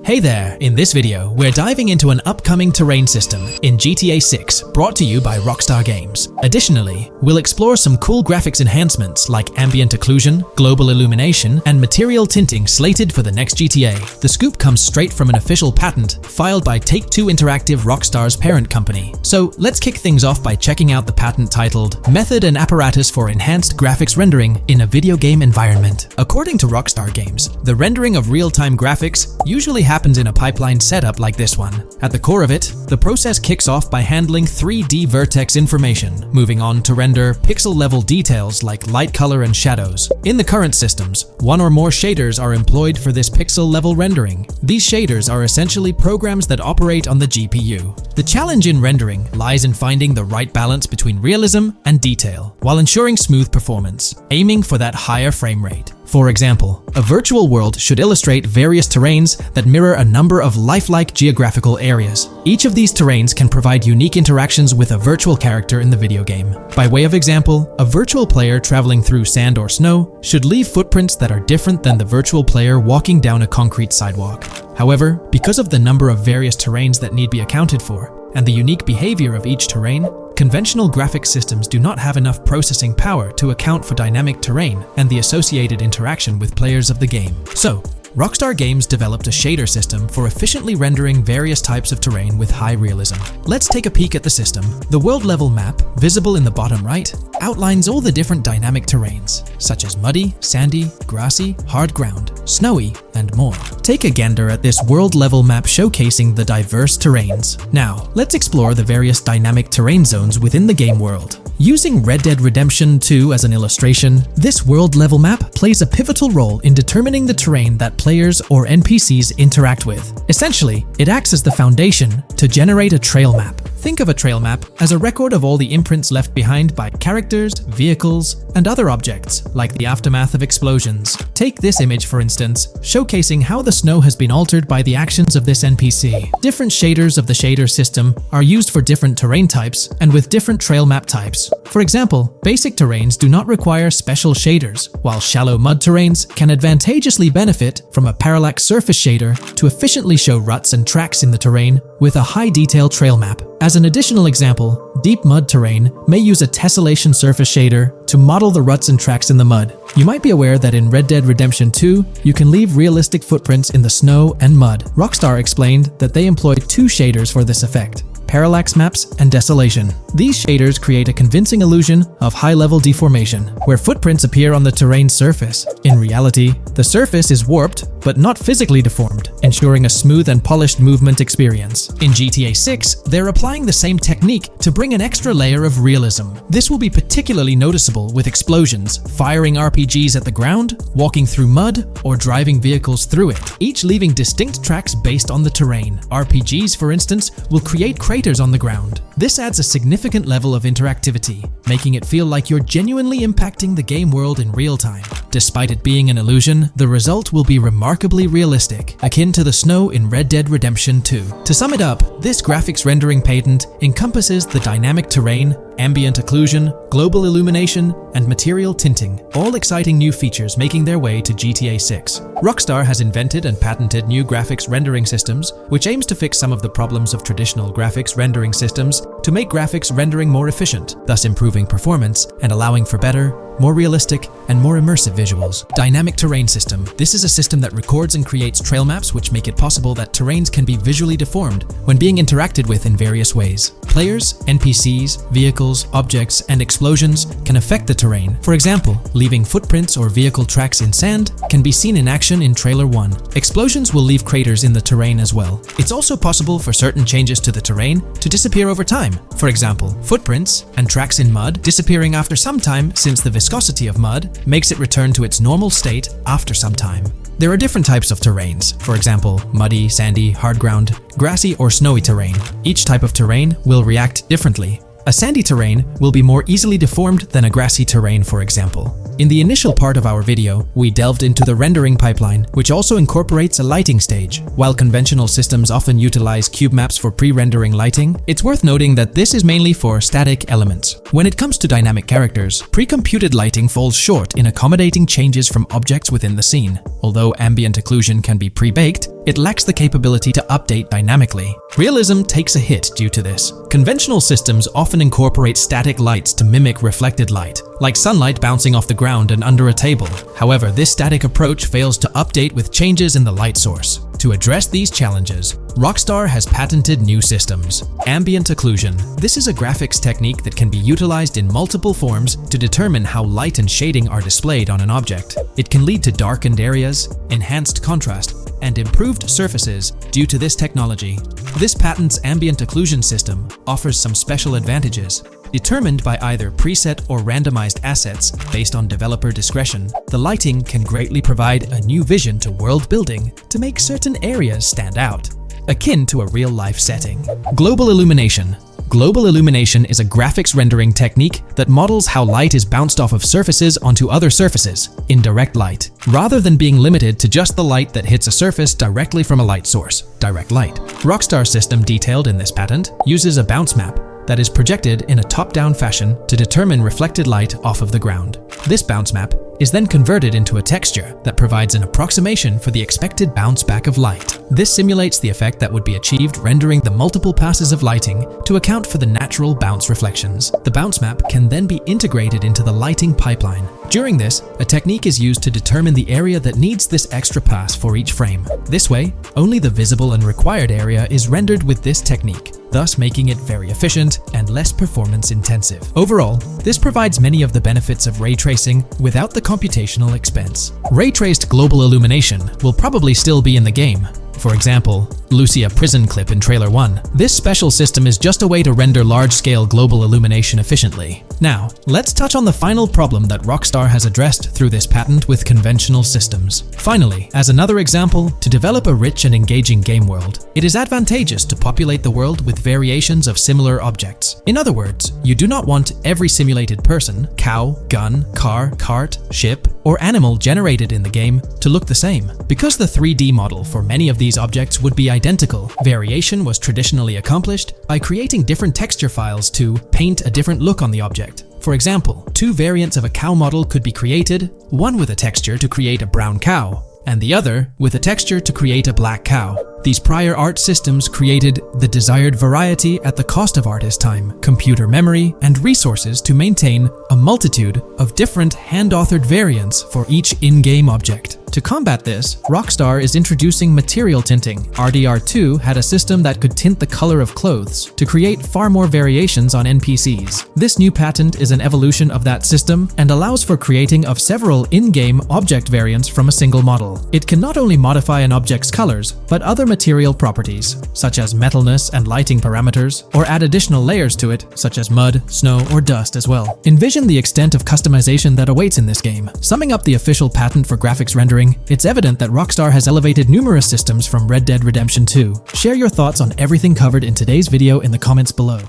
Hey there! In this video, we're diving into an upcoming terrain system in GTA 6 brought to you by Rockstar Games. Additionally, we'll explore some cool graphics enhancements like ambient occlusion, global illumination, and material tinting slated for the next GTA. The scoop comes straight from an official patent filed by Take-Two Interactive, Rockstar's parent company. So let's kick things off by checking out the patent titled Method and Apparatus for Enhanced Graphics Rendering in a Video Game Environment. According to Rockstar Games, the rendering of real-time graphics usually happens in a pipeline setup like this one. At the core of it, the process kicks off by handling 3D vertex information, moving on to render pixel-level details like light, color, and shadows. In the current systems, one or more shaders are employed for this pixel-level rendering. These shaders are essentially programs that operate on the GPU. The challenge in rendering lies in finding the right balance between realism and detail, while ensuring smooth performance, aiming for that higher frame rate. For example, a virtual world should illustrate various terrains that mirror a number of lifelike geographical areas. Each of these terrains can provide unique interactions with a virtual character in the video game. By way of example, a virtual player traveling through sand or snow should leave footprints that are different than the virtual player walking down a concrete sidewalk. However, because of the number of various terrains that need be accounted for, and the unique behavior of each terrain, conventional graphics systems do not have enough processing power to account for dynamic terrain and the associated interaction with players of the game. So, Rockstar Games developed a shader system for efficiently rendering various types of terrain with high realism. Let's take a peek at the system. The world-level map, visible in the bottom right, outlines all the different dynamic terrains, such as muddy, sandy, grassy, hard ground, snowy, and more. Take a gander at this world-level map showcasing the diverse terrains. Now, let's explore the various dynamic terrain zones within the game world. Using Red Dead Redemption 2 as an illustration, this world-level map plays a pivotal role in determining the terrain that players or NPCs interact with. Essentially, it acts as the foundation to generate a trail map. Think of a trail map as a record of all the imprints left behind by characters, vehicles, and other objects, like the aftermath of explosions. Take this image for instance, showcasing how the snow has been altered by the actions of this NPC. Different shaders of the shader system are used for different terrain types and with different trail map types. For example, basic terrains do not require special shaders, while shallow mud terrains can advantageously benefit from a parallax surface shader to efficiently show ruts and tracks in the terrain with a high detail trail map. As an additional example, deep mud terrain may use a tessellation surface shader to model the ruts and tracks in the mud. You might be aware that in Red Dead Redemption 2, you can leave realistic footprints in the snow and mud. Rockstar explained that they employed two shaders for this effect: parallax maps and desolation. These shaders create a convincing illusion of high-level deformation, where footprints appear on the terrain's surface. In reality, the surface is warped but not physically deformed, ensuring a smooth and polished movement experience. In GTA 6, they're applying the same technique to bring an extra layer of realism. This will be particularly noticeable with explosions, firing RPGs at the ground, walking through mud, or driving vehicles through it, each leaving distinct tracks based on the terrain. RPGs, for instance, will create craters on the ground. This adds a significant level of interactivity, making it feel like you're genuinely impacting the game world in real time. Despite it being an illusion, the result will be remarkably realistic, akin to the snow in Red Dead Redemption 2. To sum it up, this graphics rendering patent encompasses the dynamic terrain, ambient occlusion, global illumination, and material tinting, all exciting new features making their way to GTA 6. Rockstar has invented and patented new graphics rendering systems, which aims to fix some of the problems of traditional graphics rendering systems to make graphics rendering more efficient, thus improving performance and allowing for better, more realistic, and more immersive visuals. Dynamic Terrain System. This is a system that records and creates trail maps which make it possible that terrains can be visually deformed when being interacted with in various ways. Players, NPCs, vehicles, objects, and explosions can affect the terrain. For example, leaving footprints or vehicle tracks in sand can be seen in action in Trailer 1. Explosions will leave craters in the terrain as well. It's also possible for certain changes to the terrain to disappear over time. For example, footprints and tracks in mud disappearing after some time, since the viscosity of mud makes it return to its normal state after some time. There are different types of terrains, for example, muddy, sandy, hard ground, grassy, or snowy terrain. Each type of terrain will react differently. A sandy terrain will be more easily deformed than a grassy terrain, for example. In the initial part of our video, we delved into the rendering pipeline, which also incorporates a lighting stage. While conventional systems often utilize cube maps for pre-rendering lighting, it's worth noting that this is mainly for static elements. When it comes to dynamic characters, pre-computed lighting falls short in accommodating changes from objects within the scene. Although ambient occlusion can be pre-baked, it lacks the capability to update dynamically. Realism takes a hit due to this. Conventional systems often incorporate static lights to mimic reflected light, like sunlight bouncing off the ground and under a table. However, this static approach fails to update with changes in the light source. To address these challenges, Rockstar has patented new systems. Ambient occlusion. This is a graphics technique that can be utilized in multiple forms to determine how light and shading are displayed on an object. It can lead to darkened areas, enhanced contrast, and improved surfaces due to this technology. This patent's ambient occlusion system offers some special advantages. Determined by either preset or randomized assets based on developer discretion, the lighting can greatly provide a new vision to world building to make certain areas stand out, akin to a real-life setting. Global illumination. Global illumination is a graphics rendering technique that models how light is bounced off of surfaces onto other surfaces in direct light, rather than being limited to just the light that hits a surface directly from a light source, direct light. Rockstar's system detailed in this patent uses a bounce map that is projected in a top-down fashion to determine reflected light off of the ground. This bounce map is then converted into a texture that provides an approximation for the expected bounce back of light. This simulates the effect that would be achieved rendering the multiple passes of lighting to account for the natural bounce reflections. The bounce map can then be integrated into the lighting pipeline. During this, a technique is used to determine the area that needs this extra pass for each frame. This way, only the visible and required area is rendered with this technique, thus making it very efficient and less performance intensive. Overall, this provides many of the benefits of ray tracing without the computational expense. Ray-traced global illumination will probably still be in the game. For example, Lucia prison clip in Trailer 1. This special system is just a way to render large-scale global illumination efficiently. Now, let's touch on the final problem that Rockstar has addressed through this patent with conventional systems. Finally, as another example, to develop a rich and engaging game world, it is advantageous to populate the world with variations of similar objects. In other words, you do not want every simulated person, cow, gun, car, cart, ship, or animal generated in the game to look the same. Because the 3D model for many of these objects would be identical, variation was traditionally accomplished by creating different texture files to paint a different look on the object. For example, two variants of a cow model could be created, one with a texture to create a brown cow, and the other with a texture to create a black cow. These prior art systems created the desired variety at the cost of artist time, computer memory, and resources to maintain a multitude of different hand-authored variants for each in-game object. To combat this, Rockstar is introducing material tinting. RDR2 had a system that could tint the color of clothes to create far more variations on NPCs. This new patent is an evolution of that system and allows for creating of several in-game object variants from a single model. It can not only modify an object's colors, but other material properties, such as metalness and lighting parameters, or add additional layers to it, such as mud, snow, or dust as well. Envision the extent of customization that awaits in this game. Summing up the official patent for graphics rendering, it's evident that Rockstar has elevated numerous systems from Red Dead Redemption 2. Share your thoughts on everything covered in today's video in the comments below.